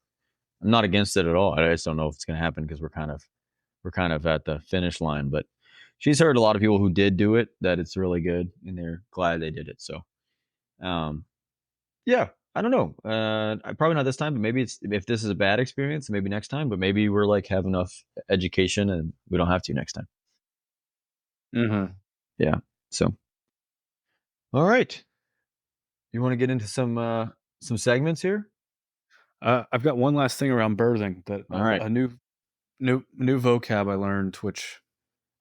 I'm not against it at all. I just don't know if it's gonna happen because we're kind of at the finish line, but she's heard a lot of people who did do it that it's really good, and they're glad they did it, so, um, yeah, I don't know. Probably not this time, but maybe it's if this is a bad experience, maybe next time, but maybe we're, like, have enough education and we don't have to next time. Mhm. Yeah, so alright. You wanna get into some segments here? I've got one last thing around birthing that Alright. a new vocab I learned, which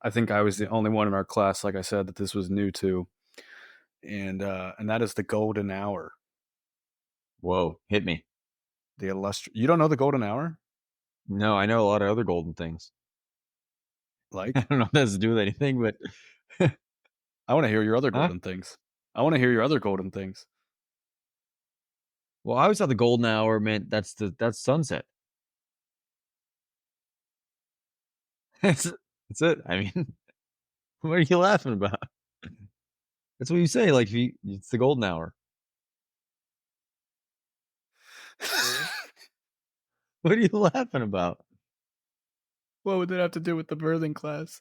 I think I was the only one in our class, like I said, that this was new to, and that is the golden hour. Whoa, hit me. You don't know the golden hour? No, I know a lot of other golden things. I Like, don't know if that has to do with anything, but I want to hear your other huh? golden things. I want to hear your other golden things. Well, I always thought the golden hour meant that's sunset. That's it. I mean, what are you laughing about? That's what you say, like, if you it's the golden hour. What are you laughing about? What would that have to do with the birthing class?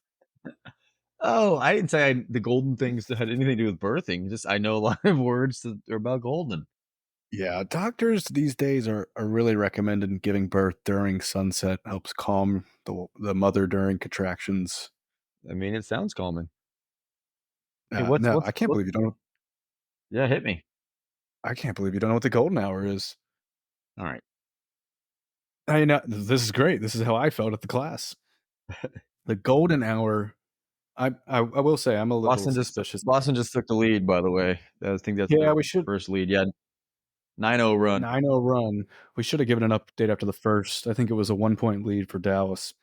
Oh, I didn't say the golden things that had anything to do with birthing, just I know a lot of words that are about golden. Yeah, doctors these days are really recommending giving birth during sunset. Helps calm the mother during contractions. I mean, it sounds calming. Hey, what's No, what's what yeah, hit me. I can't believe you don't know what the golden hour is. Alright. I know this is great. This is how I felt at the class. The golden hour. I will say I'm a little suspicious. Boston just took the lead, by the way. I think that's Yeah, their we should first lead. Yeah, 9-0 run. 9-0 run. We should have given an update after the first. I think it was a 1 point lead for Dallas.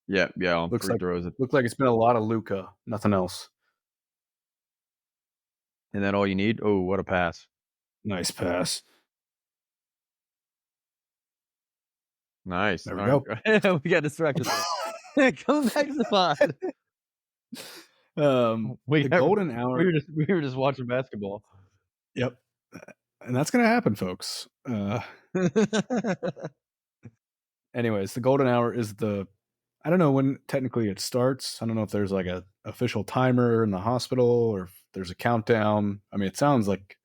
Yeah, yeah, on Looks free like throws. looks like it's been a lot of Luca. Nothing else. And that all you need? Oh, what a pass. Nice pass. Nice. There we Alright. go. We got distracted there. Come back to the pod. We The got golden hour. we were just watching basketball. Yep, and that's gonna happen, folks. Anyways, the golden hour is the I don't know when technically it starts. I don't know if there's like a official timer in the hospital or if there's a countdown. I mean, it sounds like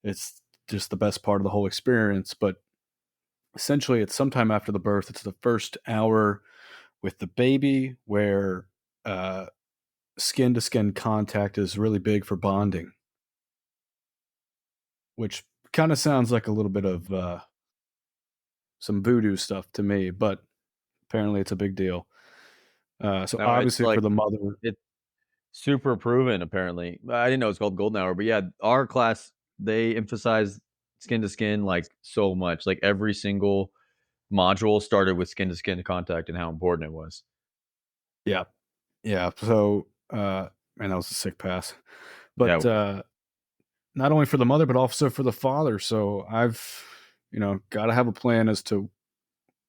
it's just the best part of the whole experience, but essentially it's sometime after the birth. It's the first hour with the baby where uh, skin to skin contact is really big for bonding, which kind of sounds like a little bit of some voodoo stuff to me, but apparently it's a big deal. So No, it's obviously for like the mother, it's super proven apparently. I didn't know it's called golden hour, but yeah, our class, they emphasize skin to skin, like, so much. Like, every single module started with skin to skin contact and how important it was. yeah, yeah. So man, that was a sick pass. Yeah. But not only for the mother, but also for the father. So I've got to have a plan as to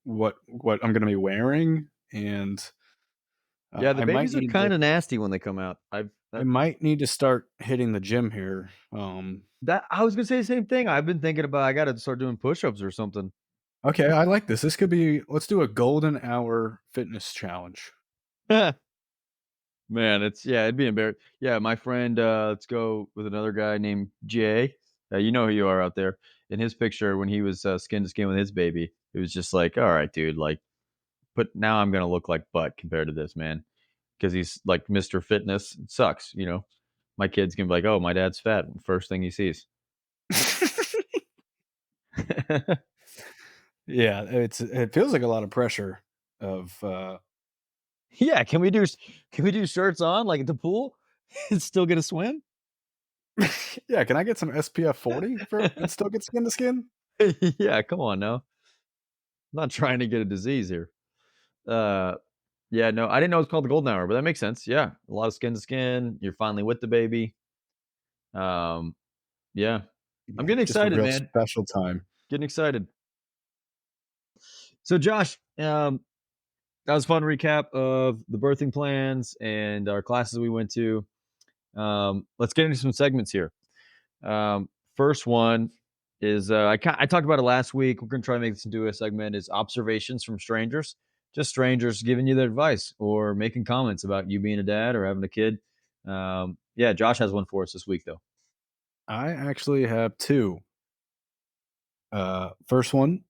what I'm going to be wearing, and Yeah, the I might babies are need to kinda nasty when they come out. I might need to start hitting the gym here. That I was gonna say the same thing. I've been thinking about I gotta start doing push-ups or something. Okay, I like this. This could be let's do a golden hour fitness challenge. Man, it'd be yeah, my friend, let's go with another guy named Jay. You know who you are out there. In his picture when he was, skin to skin with his baby, it was just like, "Alright, dude, like, but now I'm gonna look like butt compared to this man because he's like Mr. Fitness. It sucks, you know? My kid's gonna be like, "Oh, my dad's fat," first thing he sees. Yeah, it feels like a lot of pressure of Yeah, can we do shirts on, like, at the pool and still get a swim? yeah, can I get some SPF 40 for and still get skin to skin? Yeah, come on now. I'm not trying to get a disease here. Uh, yeah, no, I didn't know it was called the golden hour, but that makes sense. Yeah, a lot of skin to skin. You're finally with the baby. Um, yeah, I'm Yeah, getting just a excited, real man. special time. Getting excited. So, Josh, that was a fun recap of the birthing plans and our classes we went to. Let's get into some segments here. First one is I talked about it last week. We're gonna try to make this into a segment. Is observations from strangers, just strangers giving you their advice or making comments about you being a dad or having a kid. Yeah, Josh has one for us this week though. I actually have 2. First one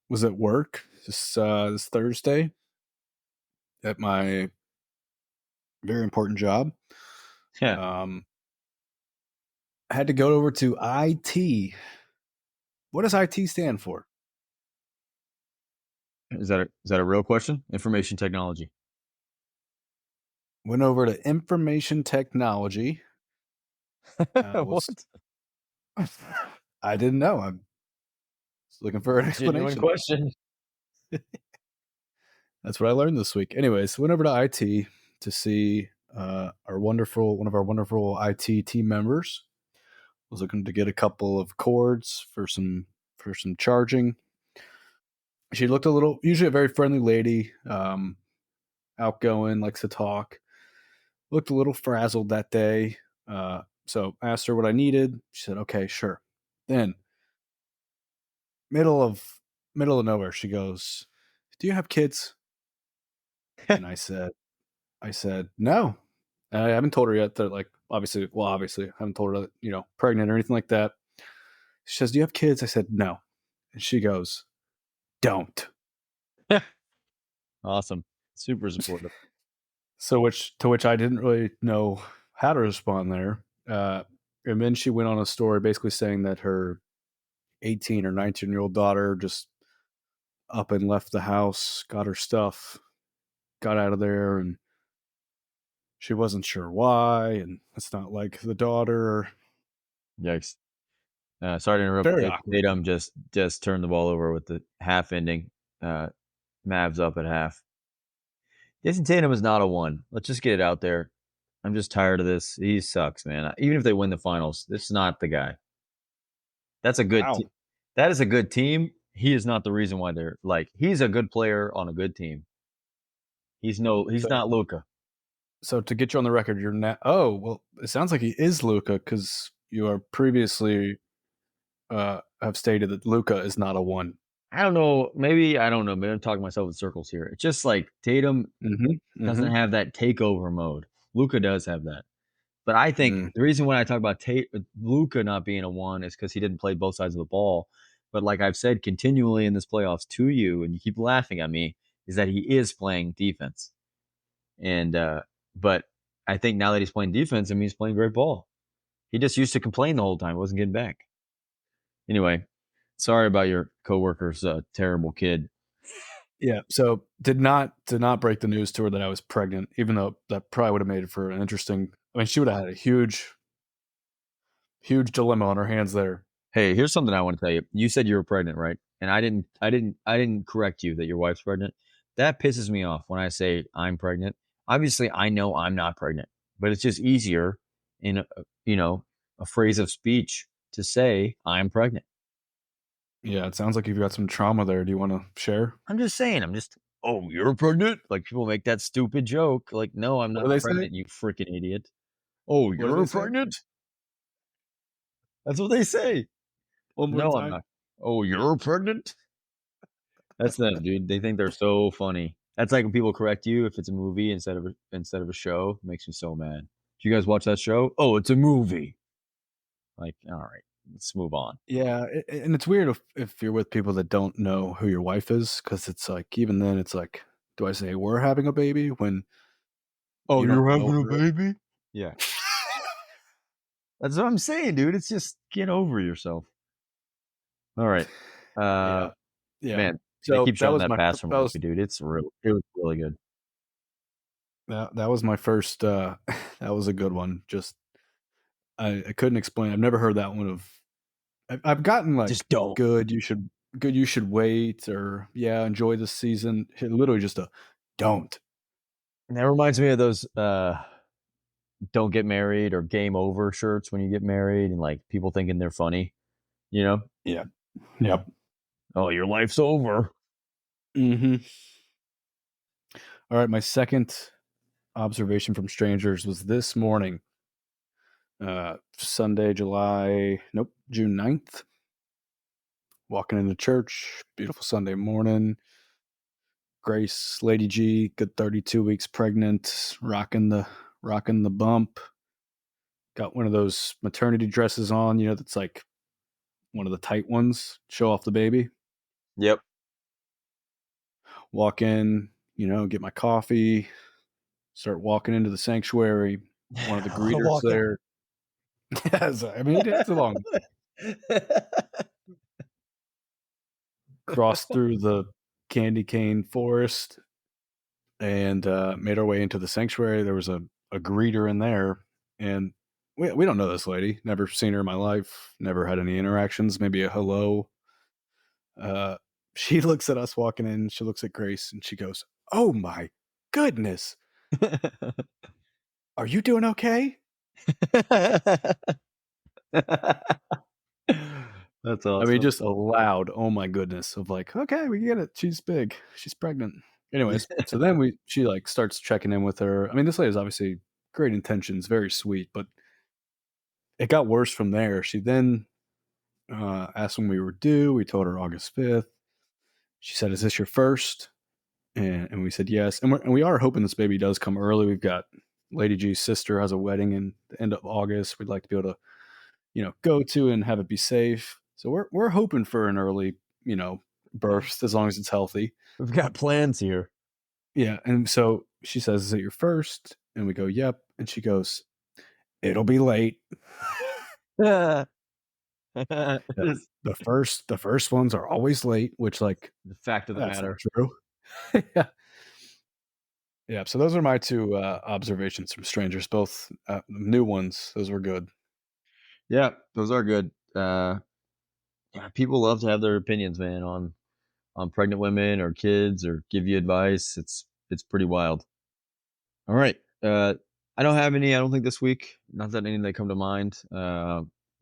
was at work this Thursday at my very important job. Yeah, Um, I had to go over to IT. What does IT stand for? is that a real question? Information technology. Went over to information technology. Was What? I didn't know. I'm just looking for an Genuine explanation. question. That's what I learned this week. Anyways, went over to IT to see our wonderful one of our wonderful IT team members. Was looking to get a couple of cords for some charging. She looked a little, usually a very friendly lady, outgoing, likes to talk. Looked a little frazzled that day. So asked her what I needed. She said, "Okay, sure." Then middle of middle of nowhere, she goes, "Do you have kids?" And I said, "No." I haven't told her yet that, like, obviously, I haven't told her that, pregnant or anything like that. She says, "Do you have kids?" I said, "No." And she goes, "Don't." Awesome. Super supportive. So, which I didn't really know how to respond there. And then she went on a story basically saying that her 18 or 19-year-old daughter just up and left the house, got her stuff, got out of there, and she wasn't sure why. And it's not like the daughter. Yikes. Sorry to interrupt Very you. awkward. Tatum just turned the ball over with the half ending. Uh, Mavs up at half. Jason Tatum is not a one. Let's just get it out there. I'm just tired of this. He sucks, man. Even if they win the finals, this is not the guy. That's a good. Wow. That is a good team. He is not the reason why they're like. He's a good player on a good team. He's no. He's So, not Luca. so to get you on the record, you're not. Oh, well, it sounds like he is Luca because you are previously have stated that Luca is not a one. I don't know. Maybe I don't know. Maybe I'm talking myself in circles here. It's just like Tatum Mm-hmm. doesn't Mm-hmm. have that takeover mode. Luca does have that. But I think Mm. the reason when I talk about Luca not being a one is because he didn't play both sides of the ball. But like I've said continually in this playoffs to you, and you keep laughing at me, is that he is playing defense. And but I think now that he's playing defense, I mean he's playing great ball. He just used to complain the whole time, wasn't getting back. Anyway, sorry about your coworker's terrible kid. Yeah. So did not break the news to her that I was pregnant, even though that probably would have made it for an interesting. I mean, she would have had a huge dilemma on her hands there. Hey, here's something I want to tell you. You said you were pregnant, right? And I didn't correct you that your wife's pregnant. That pisses me off when I say I'm pregnant. Obviously, I know I'm not pregnant, but it's just easier in a phrase of speech to say I'm pregnant. Yeah, it sounds like you've got some trauma there. Do you want to share? I'm just saying. "Oh, you're pregnant?" Like, people make that stupid joke. Like, "No, I'm What do not they say? pregnant, you freaking idiot." "Oh, What do you're they say? pregnant?" That's what they say. One more "No, I'm time. not." "Oh, you're pregnant?" That's them, dude. They think they're so funny. That's like when people correct you if it's a movie instead of a show. It makes me so mad. "Do you guys watch that show?" "Oh, it's a movie." Like, alright, let's move on. Yeah, and it's weird if you're with people that don't know who your wife is, because it's like, even then, it's like, do I say we're having a baby when "Oh, you don't you're know having a her? baby?" Yeah. That's what I'm saying, dude. It's just get over yourself. Alright. Yeah, yeah. Man, they So keep showing that Passion that was movie, dude. It was really good. that was my first. That was a good one. Just I couldn't explain. I've never heard that one of. I've gotten like Just don't. good you should wait, or yeah, enjoy the season. Literally just a don't. And that reminds me of those, "Don't get married" or "Game over" shirts when you get married and, like, people thinking they're funny, you know? Yeah. Yep. "Oh, your life's over." Hmm. All right. My second observation from strangers was this morning, Sunday, June 9th. Walking into church, beautiful Sunday morning. Grace, Lady G, good 32 weeks pregnant, rocking the bump. Got one of those maternity dresses on, that's like one of the tight ones, show off the baby. Yep. Walk in, get my coffee, start walking into the sanctuary. One of the greeters Walk there. Yes, I mean, it's a long cross through the candy cane forest and made our way into the sanctuary. There was a greeter in there, and we don't know this lady. Never seen her in my life. Never had any interactions. Maybe a hello. Uh, she looks at us walking in. She looks at Grace, and she goes, "Oh my goodness, are you doing okay?" That's I mean, awesome. just a loud "Oh my goodness" of like, "Okay, we get it. She's big. She's pregnant." Anyways, so then she like starts checking in with her. I mean, this lady is obviously great intentions, very sweet, but it got worse from there. She then asked when we were due. We told her August 5th. She said, "Is this your first?" And we said yes. And we are hoping this baby does come early. We've got Lady G's sister has a wedding in the end of August. We'd like to be able to, go to and have it be safe. So we're hoping for an early, birth as long as it's healthy. We've got plans here. Yeah. And so she says, "Is it your first?" And we go, "Yep." And she goes, "It'll be late." The Just the first ones are always late, which like the fact of the that's not matter. true. Yeah. Yeah, so those are my 2, observations from strangers, both, new ones. Those were good. Yeah, those are good. Yeah, people love to have their opinions, man, on pregnant women or kids or give you advice. It's pretty wild. All right. I don't have any, I don't think this week. Not that any that come to mind.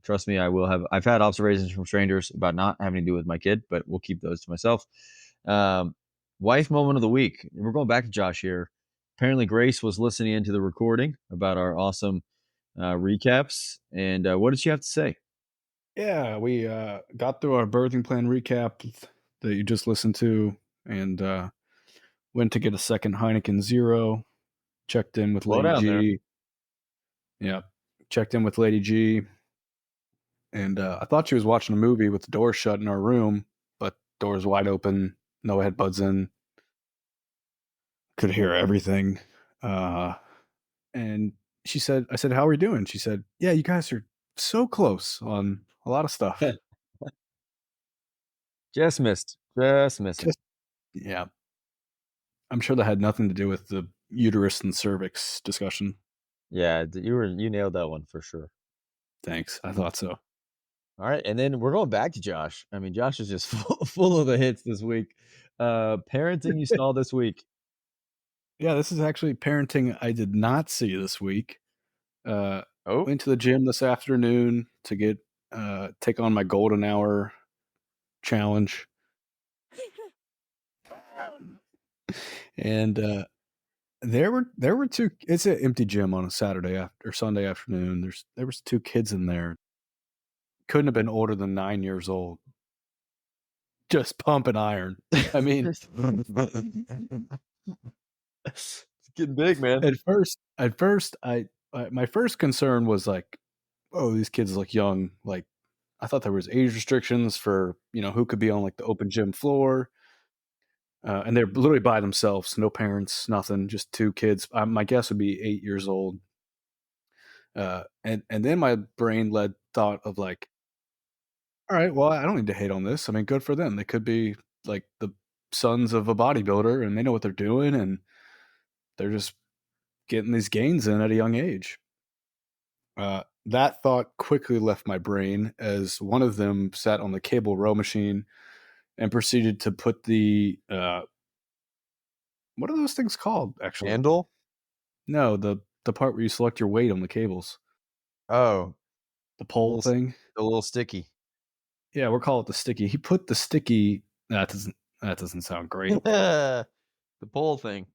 Trust me, I will have. I've had observations from strangers about not having to do with my kid, but we'll keep those to myself. Um, Wife moment of the week. We're going back to Josh here. Apparently, Grace was listening into the recording about our awesome recaps. And what did she have to say? Yeah, we, got through our birthing plan recap that you just listened to, and, went to get a second Heineken 0, checked in with Slow Lady down there. G. Yeah, checked in with Lady G, and, I thought she was watching a movie with the door shut in our room, but doors wide open, no headbuds in, could hear everything, uh and I said, "How are we doing?" She said, "Yeah, you guys are so close on a lot of stuff." Just missed. Just missing. Just yeah. I'm sure that had nothing to do with the uterus and cervix discussion. Yeah, you nailed that one for sure. Thanks. I thought so. All right, and then we're going back to Josh. I mean, Josh is just full of the hits this week. Parenting you saw this week. Yeah, this is actually parenting I did not see this week. Uh, Oh, Went to the gym this afternoon to take on my golden hour challenge. and there were two. It's an empty gym on a Saturday after or Sunday afternoon. There was two kids in there. Couldn't have been older than 9 years old. Just pumping iron. I mean, It's getting big, man. at first, my first concern was like, oh, these kids look young. Like, I thought there was age restrictions for who could be on like the open gym floor, and they're literally by themselves, no parents, nothing, just two kids. My guess would be 8 years old. And then my brain led thought of like, all right, well, I don't need to hate on this. I mean, good for them. They could be like the sons of a bodybuilder, and they know what they're doing, and they're just getting these gains in at a young age. That thought quickly left my brain as one of them sat on the cable row machine and proceeded to put the what are those things called? Actually, Handle? no, the part where you select your weight on the cables, Oh, the a pole little, thing. a little sticky. Yeah, we'll call it the sticky. He put the sticky. That doesn't sound great. The pole thing.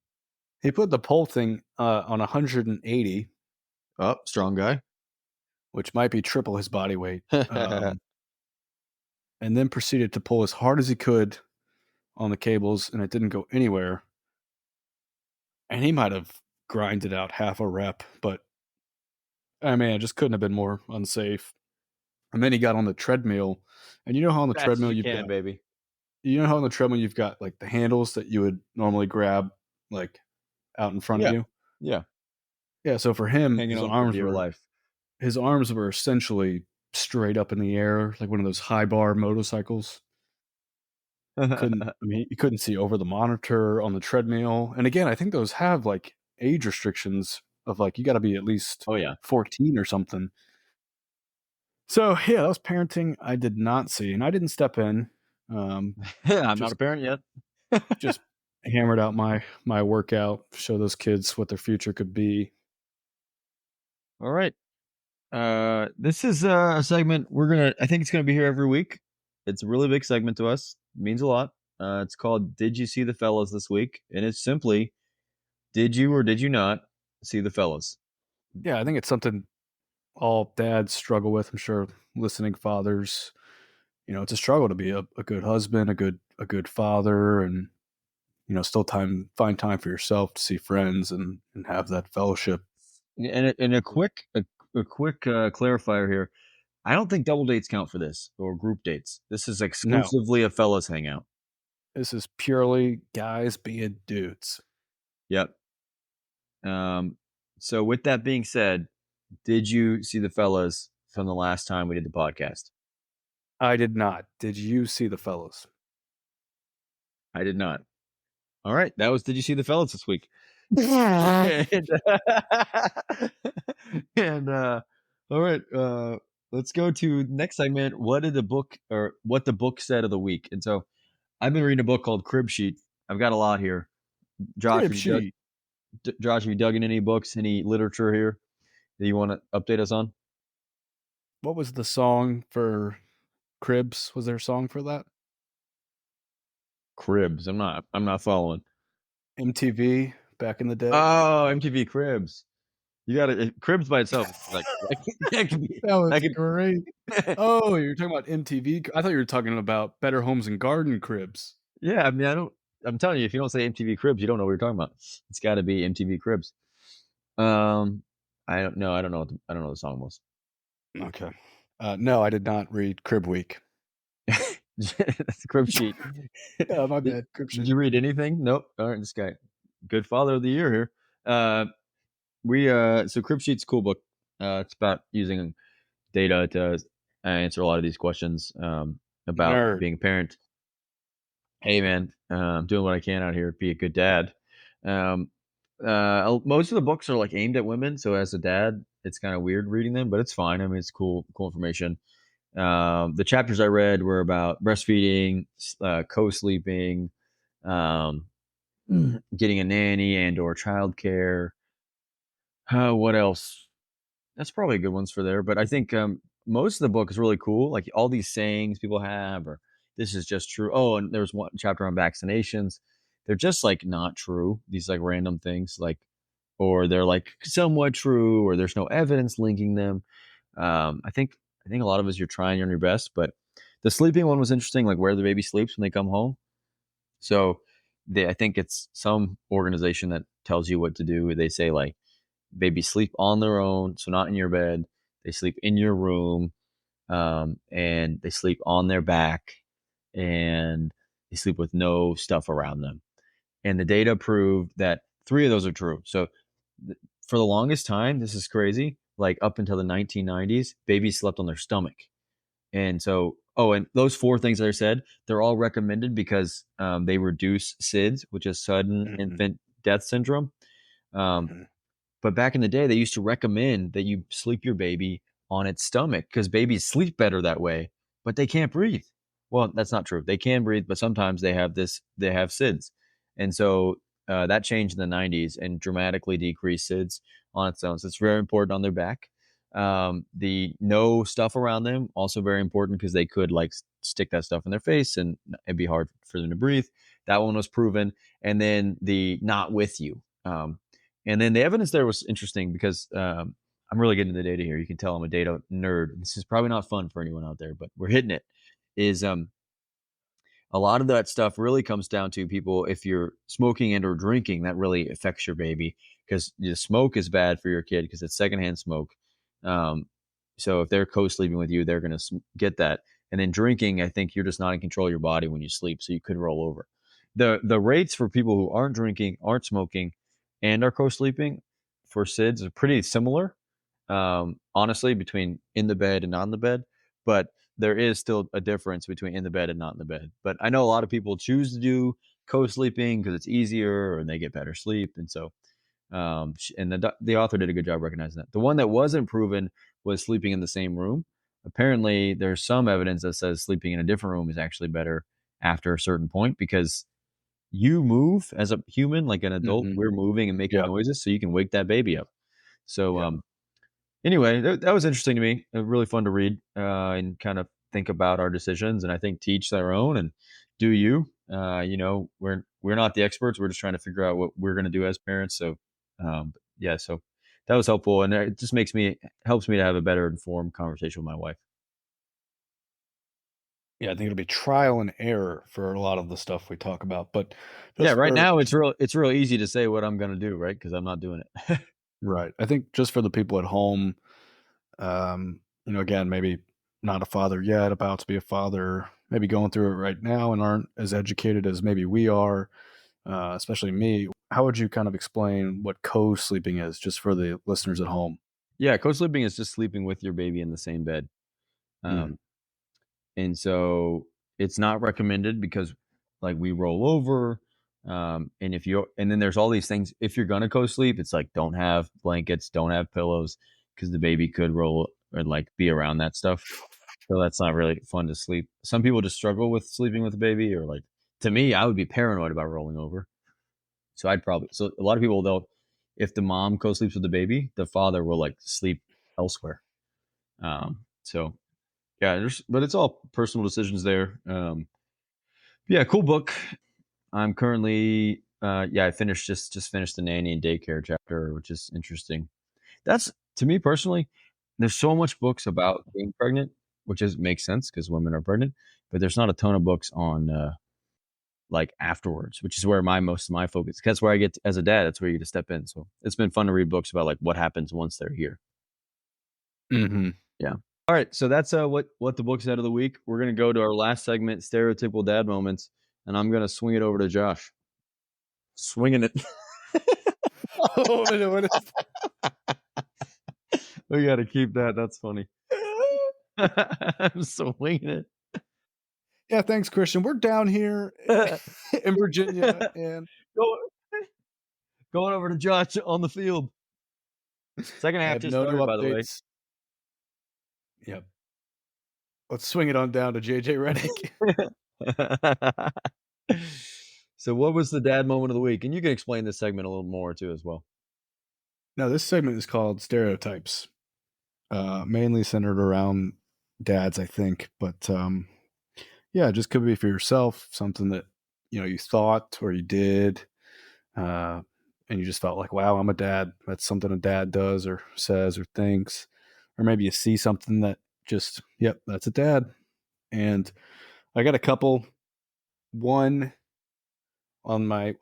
He put the pole thing on 180, Oh, strong guy. which might be triple his body weight, and then proceeded to pull as hard as he could on the cables, and it didn't go anywhere. And he might have grinded out half a rep, but I mean, it just couldn't have been more unsafe. And then he got on the treadmill, and you know how on the Fast as treadmill you you've can, got baby. like the handles that you would normally grab like out in front of Yeah. you. Yeah. Yeah, so for him, Hanging his on for arms dear were life. his arms were essentially straight up in the air, like one of those high bar motorcycles. Couldn't I mean, you couldn't see over the monitor on the treadmill. And again, I think those have like age restrictions of like you got to be at least Oh, yeah. 14 or something. So yeah, that was parenting I did not see, and I didn't step in. Um, I'm not a just parent yet. just hammered out my workout, show those kids what their future could be. All right. This is a segment I think it's gonna be here every week. It's a really big segment to us. It means a lot. It's called Did You See the Fellas This Week? And it's simply, did you or did you not see the fellas? Yeah, I think it's something all dads struggle with. I'm sure listening fathers, it's a struggle to be a good husband, a good father, and still find time for yourself to see friends and have that fellowship. And a quick clarifier here. I don't think double dates count for this or group dates. This is No, exclusively a fellas hangout. this is purely guys being dudes. Yep. Um, so with that being said, did you see the fellas from the last time we did the podcast? I did not. Did you see the fellows? I did not. All right, that was. Did you see the fellas this week? and and all right, let's go to next segment. What did the book or what the book said of the week? And so I've been reading a book called Crib Sheet. I've got a lot here. Josh, Crib have you dug, sheet. Josh, have you dug in any books, any literature here that you want to update us on? What was the song for Cribs? Was there a song for that? Cribs. I'm not following. MTV back in the day. Oh, MTV Cribs. You got it. Cribs by itself is like that could be That was that could. great. Oh, you're talking about MTV? I thought you were talking about Better Homes and Garden Cribs. Yeah, I mean, I don't. I'm telling you, if you don't say MTV Cribs, you don't know what you're talking about. It's got to be MTV Cribs. I don't know. I don't know. I don't know what the song was. Okay. No, I did not read Crib Week. That's a crib sheet. Yeah, my did, bad. Crib did sheet. you read anything? Nope. All right, this guy, good father of the year here. We so crib sheet's a cool book. It's about using data to answer a lot of these questions about Nerd. being a parent. Hey man, I'm doing what I can out here. Be a good dad. Um, most of the books are like aimed at women, so as a dad, it's kind of weird reading them, but it's fine. I mean, it's cool information. The chapters I read were about breastfeeding, co-sleeping, um, getting a nanny and or childcare. What else? That's probably good ones for there. But I think most of the book is really cool. Like all these sayings people have, or this is just true. Oh, and there's one chapter on vaccinations. they're just like not true. These like random things, like, or they're like somewhat true, or there's no evidence linking them. I think a lot of us you're trying on your best, but the sleeping one was interesting, like where the baby sleeps when they come home. So I think it's some organization that tells you what to do. They say like babies sleep on their own, so not in your bed. They sleep in your room, and they sleep on their back, and they sleep with no stuff around them. And the data proved that three of those are true. So for the longest time, this is crazy. Like up until the 1990s, babies slept on their stomach. And so, oh, and those four things that I said, they're all recommended because they reduce SIDS, which is sudden Mhm, infant death syndrome. Um, mhm, but back in the day, they used to recommend that you sleep your baby on its stomach because babies sleep better that way, but they can't breathe. Well, that's not true. They can breathe, but sometimes they have SIDS. And so that changed in the 90s and dramatically decreased SIDS on its own. So it's very important on their back. The no stuff around them, also very important because they could like stick that stuff in their face and it'd be hard for them to breathe. That one was proven. And then the not with you. And then the evidence there was interesting because I'm really getting into the data here. You can tell I'm a data nerd. This is probably not fun for anyone out there, but we're hitting it. Is A lot of that stuff really comes down to people if you're smoking and or drinking, that really affects your baby because the smoke is bad for your kid because it's secondhand smoke. Um, so if they're co-sleeping with you, they're going to get that. And then drinking, I think you're just not in control of your body when you sleep, so you could roll over. The rates for people who aren't drinking, aren't smoking, and are co-sleeping for SIDS are pretty similar. Honestly, between in the bed and not in the bed, but there is still a difference between in the bed and not in the bed. But I know a lot of people choose to do co-sleeping because it's easier and they get better sleep. And so, and the author did a good job recognizing that. The one that wasn't proven was sleeping in the same room. Apparently, there's some evidence that says sleeping in a different room is actually better after a certain point because you move as a human, like an adult. mhm. We're moving and making Yep, noises, so you can wake that baby up. So, yep. anyway, that was interesting to me. Really fun to read and kind of think about our decisions. And I think teach their own and do you. We're not the experts. We're just trying to figure out what we're going to do as parents. So, yeah, so that was helpful, and it just helps me to have a better informed conversation with my wife. Yeah, I think it'll be trial and error for a lot of the stuff we talk about, but Yeah, just right for now it's real easy to say what I'm going to do, right? Because I'm not doing it. right. I think just for the people at home, again, maybe not a father yet, about to be a father, maybe going through it right now and aren't as educated as maybe we are, especially me. How would you kind of explain what co-sleeping is, just for the listeners at home? Yeah, co-sleeping is just sleeping with your baby in the same bed. Mm, Um, And so it's not recommended because like we roll over. And then there's all these things. If you're gonna co-sleep, it's like don't have blankets, don't have pillows, because the baby could roll or like be around that stuff. So that's not really fun to sleep. Some people just struggle with sleeping with a baby, or like to me, I would be paranoid about rolling over. So a lot of people they'll if the mom co-sleeps with the baby, the father will like sleep elsewhere. So yeah, but it's all personal decisions there. Yeah, cool book. I'm currently, I finished just finished the nanny and daycare chapter, which is interesting. That's to me personally. There's so much books about being pregnant, which is makes sense because women are pregnant, but there's not a ton of books on like afterwards, which is where most of my focus. That's where I get as a dad. That's where you get to step in. So it's been fun to read books about like what happens once they're here. mhm. Yeah. All right, so that's what the book said of the week. We're gonna go to our last segment, stereotypical dad moments, and I'm gonna swing it over to Josh. Swinging it. What is We gotta keep that. That's funny. I'm swinging Yeah, thanks, Christian. We're down here it. in Virginia, and Go- Going over to Josh on the field. Second I half have just no new started, by the way. updates. Yep. Let's swing it on down to JJ Redick. So, what was the dad moment of the week? And you can explain this segment a little more too, as well. Now, this segment is called Stereotypes, mainly centered around dads, I think. But yeah, it just could be for yourself, something that you thought or you did, uh, and you just felt like, wow, I'm a dad. That's something a dad does or says or thinks. Or maybe you see something that just, yep, that's a dad. And I got a couple. One on my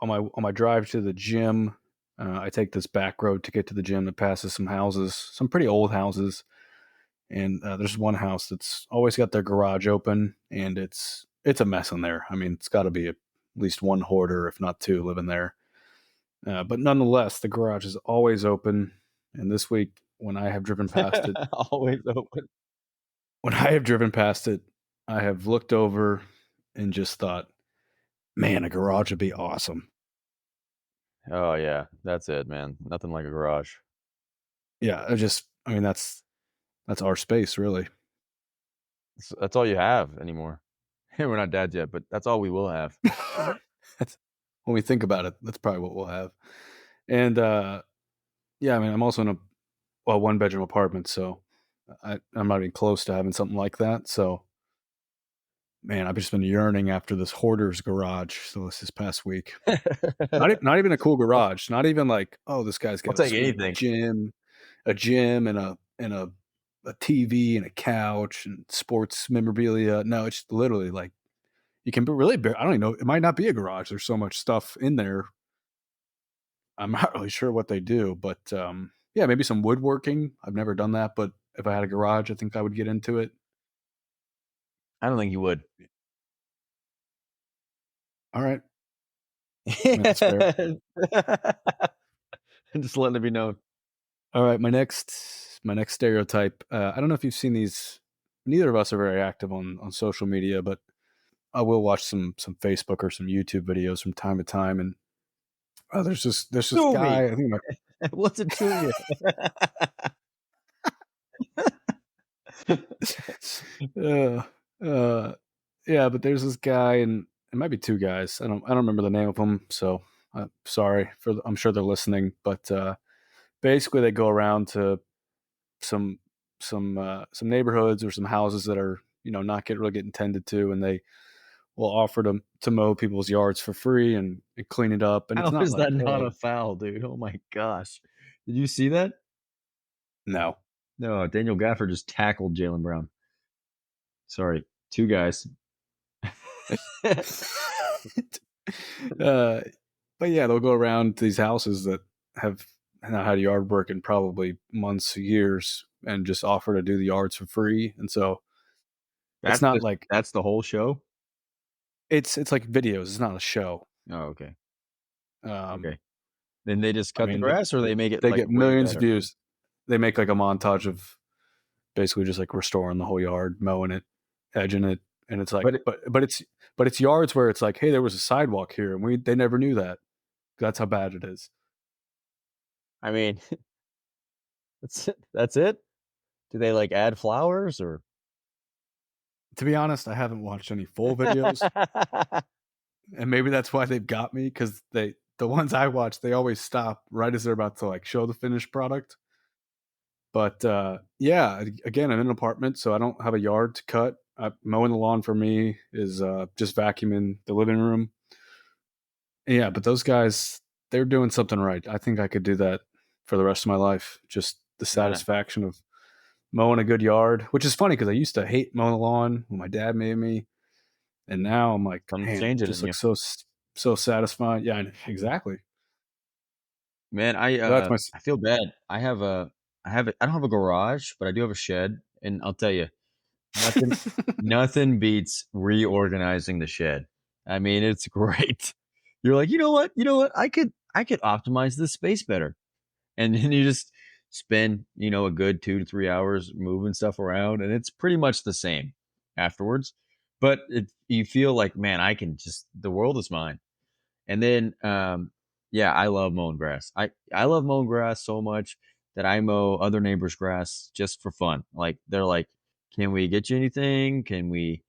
drive to the gym. I take this back road to get to the gym that passes some houses, some pretty old houses, and there's one house that's always got their garage open, and it's a mess in there. I mean, it's got to be at least one hoarder, if not two, living there. But nonetheless, the garage is always open. And this week, when I have driven past it, Always open. when I have driven past it, I have looked over and just thought, man, a garage would be awesome. Oh yeah, that's it, man. Nothing like a garage. Yeah, I mean, that's our space, really. That's all you have anymore. We're not dads yet, but that's all we will have. That's when we think about it, that's probably what we'll have. And yeah, I mean, I'm also in a one bedroom apartment, so I'm not even close to having something like that. So, man, I've just been yearning after this hoarder's garage. So this past week, not even a cool I'll, garage, not even like, oh, this guy's I'll got a take sweet anything. gym, and a TV and a couch and sports memorabilia. No, it's literally like you can really. I don't even know. It might not be a garage. There's so much stuff in there. I'm not really sure what they do, but yeah, maybe some woodworking. I've never done that, but if I had a garage, I think I would get into it. I don't think you would. All right, I mean, that's fair. Just letting it be known. All right, my next stereotype. I don't know if you've seen these. Neither of us are very active on social media, but I will watch some Facebook or some YouTube videos from time to time. And there's this To me. guy. I think What's it to you? uh, uh, yeah, but there's this guy, and it might be two guys. I don't remember the name of them, so sorry for. I'm sure they're listening, but basically they go around to some some neighborhoods or some houses that are not really getting tended to, and they will offer to mow people's yards for free and clean it up. And it's How not is that like, not oh a foul, dude? Oh my gosh. Did you see that? no. No, Daniel Gaffer just tackled Jalen Brown. Sorry, 2 guys. uh, but yeah, they'll go around to these houses that have not had yard work in probably months, years, and just offer to do the yards for free. And so it's That's not the like that's the whole show? it's like videos. It's not a show. Oh, okay, Um, okay. Then they just I cut the mean, they grass or they make it, they like, get way millions of better? views. They make like a montage of basically just like restoring the whole yard, mowing it, edging it, and it's like, But it but it's yards where it's like, hey, there was a sidewalk here, and they never knew that. That's how bad it is. I mean, that's it? Do they, like, add flowers or To be honest, I haven't watched any full videos, and maybe that's why they've got me because the ones I watch they always stop right as they're about to like show the finished product. But yeah, again, I'm in an apartment, so I don't have a yard to cut. Mowing the lawn for me is just vacuuming the living room. Yeah, but those guys, they're doing something right. I think I could do that for the rest of my life. Just the Man, satisfaction of mowing a good yard, which is funny because I used to hate mowing the lawn when my dad made me, and now I'm like, something's man, changing just in you. like so satisfying. Yeah, exactly. Man, So that's my. I feel bad. I don't have a garage, but I do have a shed, and I'll tell you, nothing nothing beats reorganizing the shed. I mean, it's great. You're like, "You know what? You know what? I could optimize this space better." And then you just spend, a good 2 to 3 hours moving stuff around, and it's pretty much the same afterwards. But you feel like, "Man, the world is mine." And then, yeah, I love mowing grass. I love mowing grass so much that I mow other neighbors' grass just for fun. Like they're like, "Can we get you anything? Can we,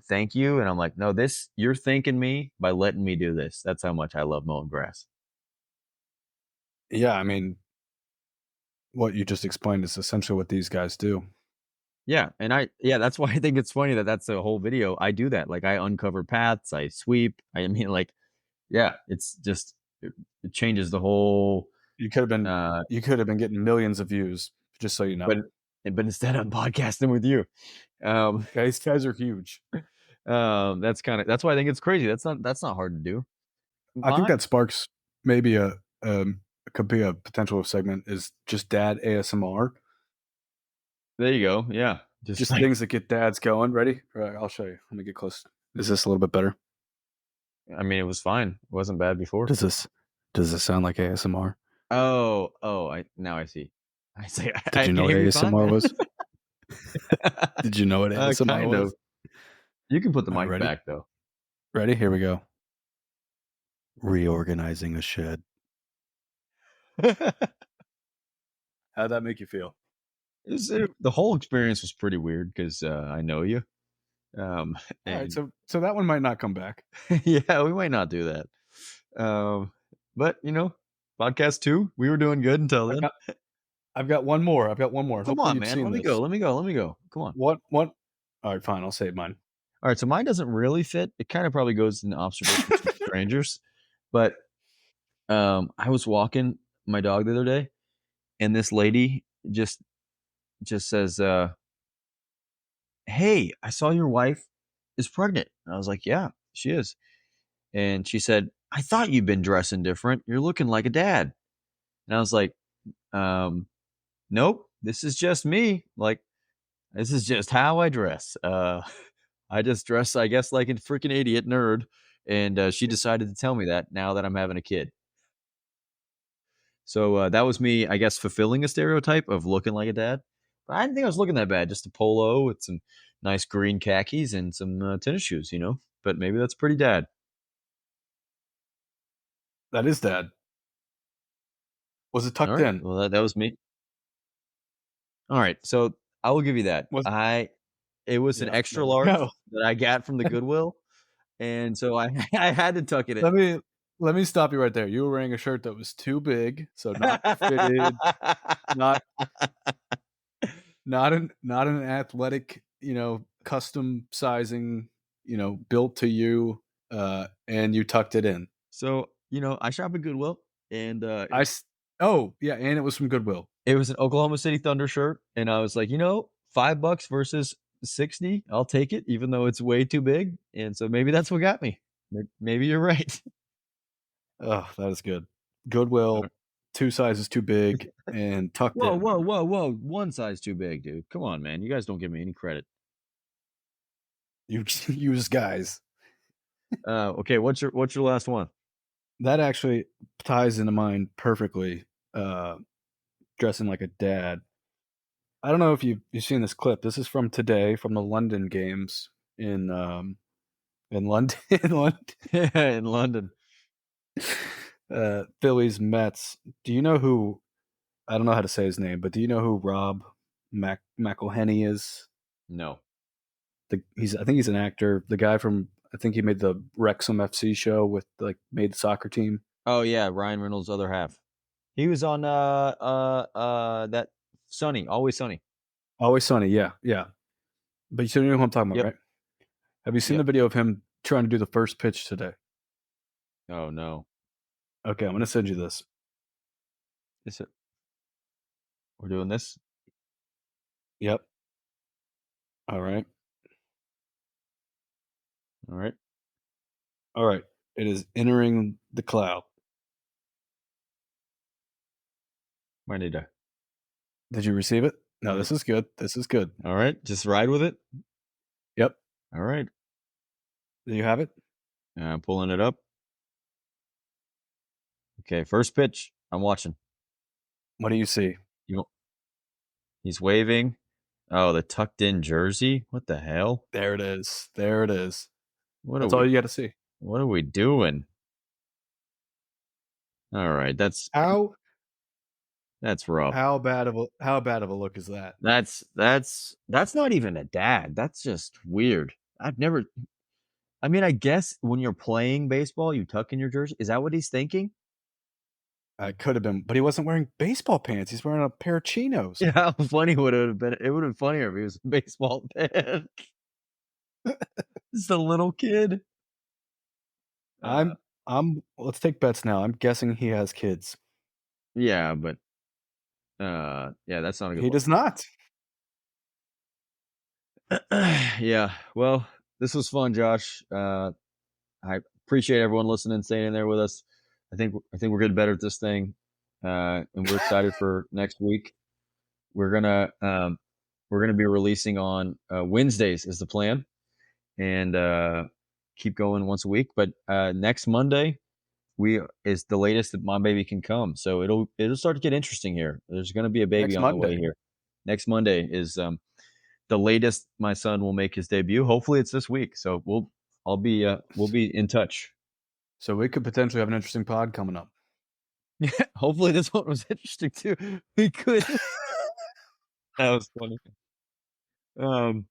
thank you?" And I'm like, "No, this you're thanking me by letting me do this." That's how much I love mowing grass. Yeah, I mean, what you just explained is essentially what these guys do. Yeah, and that's why I think it's funny that that's the whole video. I do that. Like, I uncover paths, I sweep. I mean, like, yeah, it's just it changes the whole, You could have been uh you could have been getting millions of views, just so you know. but instead I'm podcasting with you. Um, Guys are huge. that's why I think it's crazy. That's not hard to do. I think Mine that sparks maybe could be a potential segment is just dad ASMR. There you go. Yeah. Just Just like, things that get dads going. Ready? Right, I'll show you. Let me get close. Is this a little bit better? I mean, it was fine. It wasn't bad before. Does this sound like ASMR? Oh, I now I see. I see. Did I you can know what hear you fine, ASMR man. was? Did you know what ASMR Kind was? of. You can put the All right, mic ready? back though. Ready? Here we go. Reorganizing a shed. How'd that make you feel? The whole experience was pretty weird because I know you, um, All right, and so that one might not come back. yeah, we might not do that. Um, but podcast two, we were doing good until I've then. got I've got one more. I've got one Oh, more. come Hopefully on, you've man. seen Let me go. this. Let me go. Let me go. Come on. What? All right, fine. I'll save mine. All right, so mine doesn't really fit. It kind of probably goes in observations from strangers, but I was walking my dog the other day, and this lady just says, "Hey, I saw your wife is pregnant." And I was like, "Yeah, she is." And she said, "I thought you'd been dressing different. You're looking like a dad." And I was like, um, "Nope, this is just me. Like, this is just how I dress. I just dress, I guess, like a freaking idiot nerd." And she decided to tell me that now that I'm having a kid. So that was me, I guess, fulfilling a stereotype of looking like a dad. But I didn't think I was looking that bad. Just a polo with some nice green khakis and some tennis shoes. But maybe that's pretty dad. That is dad. Was it All tucked right. in? Well, that was me. All right. So I will give you that. Was It was an Yeah, there extra we go. large that I got from the Goodwill, and so I I had to tuck it in. Let me let me stop you right there. You were wearing a shirt that was too big, so not fitted, not not an athletic, custom sizing, built to you, and you tucked it in. So I shop at Goodwill, and I s Oh, yeah, and it was from Goodwill. it was an Oklahoma City Thunder shirt, and I was like, $5 versus 60, I'll take it, even though it's way too big. And so maybe that's what got me. Maybe you're right. Oh, that is good. All Goodwill, right. 2 sizes too big and tucked Whoa, in. whoa, whoa, whoa! One size too big, dude. Come on, man. You guys don't give me any credit. You use guys. Okay, what's your last one? That actually ties into mine perfectly, uh, dressing like a dad. I don't know if you've seen this clip. This is from today, from the London games in London, in London, In London. Phillies Mets. Do you know who? I don't know how to say his name, but do you know who Rob McElhenney is? No. I think he's an actor. The guy from I think he made the Wrexham FC show with like made the soccer team. Oh yeah, Ryan Reynolds' other half. He was on that Sunny, Always Sunny. Always Sunny, yeah, yeah. But you know who I'm talking about, Yep. right? Have you seen the Yep. video of him trying to do the first pitch today? Oh no. Okay, I'm gonna send you this. Is it we're doing this? Yep. All right. All right. All right. It is entering the cloud. Might need to. Did you receive it? No, Let me this is good. This is good. All right. Just ride with it. Yep. All right. Do you have it? Pulling it up. Okay, first pitch. I'm watching. What do you see? You He's waving. Oh, the tucked in jersey. What the hell? There it is. There it is. What are That's all we you got to see. what are we doing? All right, How that's rough. how bad of a look is that? That's not even a dad. That's just weird. I've never I mean, I guess when you're playing baseball, you tuck in your jersey. Is that what he's thinking? I could have been, but he wasn't wearing baseball pants. He's wearing a pair of chinos. Yeah, how funny would it have been? It would have been funnier if he was a baseball fan. Just a little kid. Uh, I'm let's take bets now. I'm guessing he has kids. yeah, but yeah, that's not a good He look. does not. Yeah, well, this was fun, Josh. I appreciate everyone listening, staying in there with us. I think we're getting better at this thing, and we're excited for next week. We're gonna we're gonna be releasing on Wednesdays is the plan, and keep going once a week. But next Monday we is the latest that my baby can come, so it'll start to get interesting here. There's gonna be a baby Next on the way Monday. here. Next Monday is the latest my son will make his debut. Hopefully, it's this week. So we'll be in touch. So we could potentially have an interesting pod coming up. Hopefully, this one was interesting too. We could. That was funny. Um.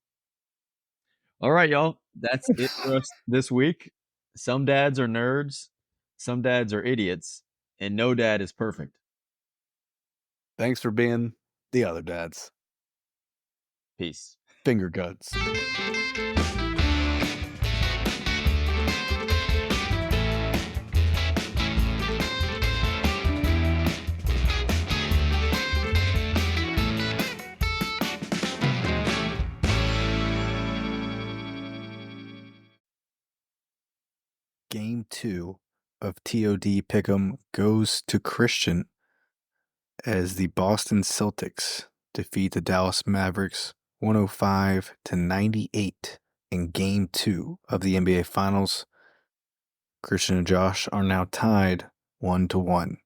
All right, y'all. That's it for us this week. Some dads are nerds. Some dads are idiots, and no dad is perfect. Thanks for being the other dads. Peace. Finger guts. Game 2 of TOD Pick'em goes to Christian as the Boston Celtics defeat the Dallas Mavericks 105-98 in Game 2 of the NBA Finals. Christian and Josh are now tied 1-1.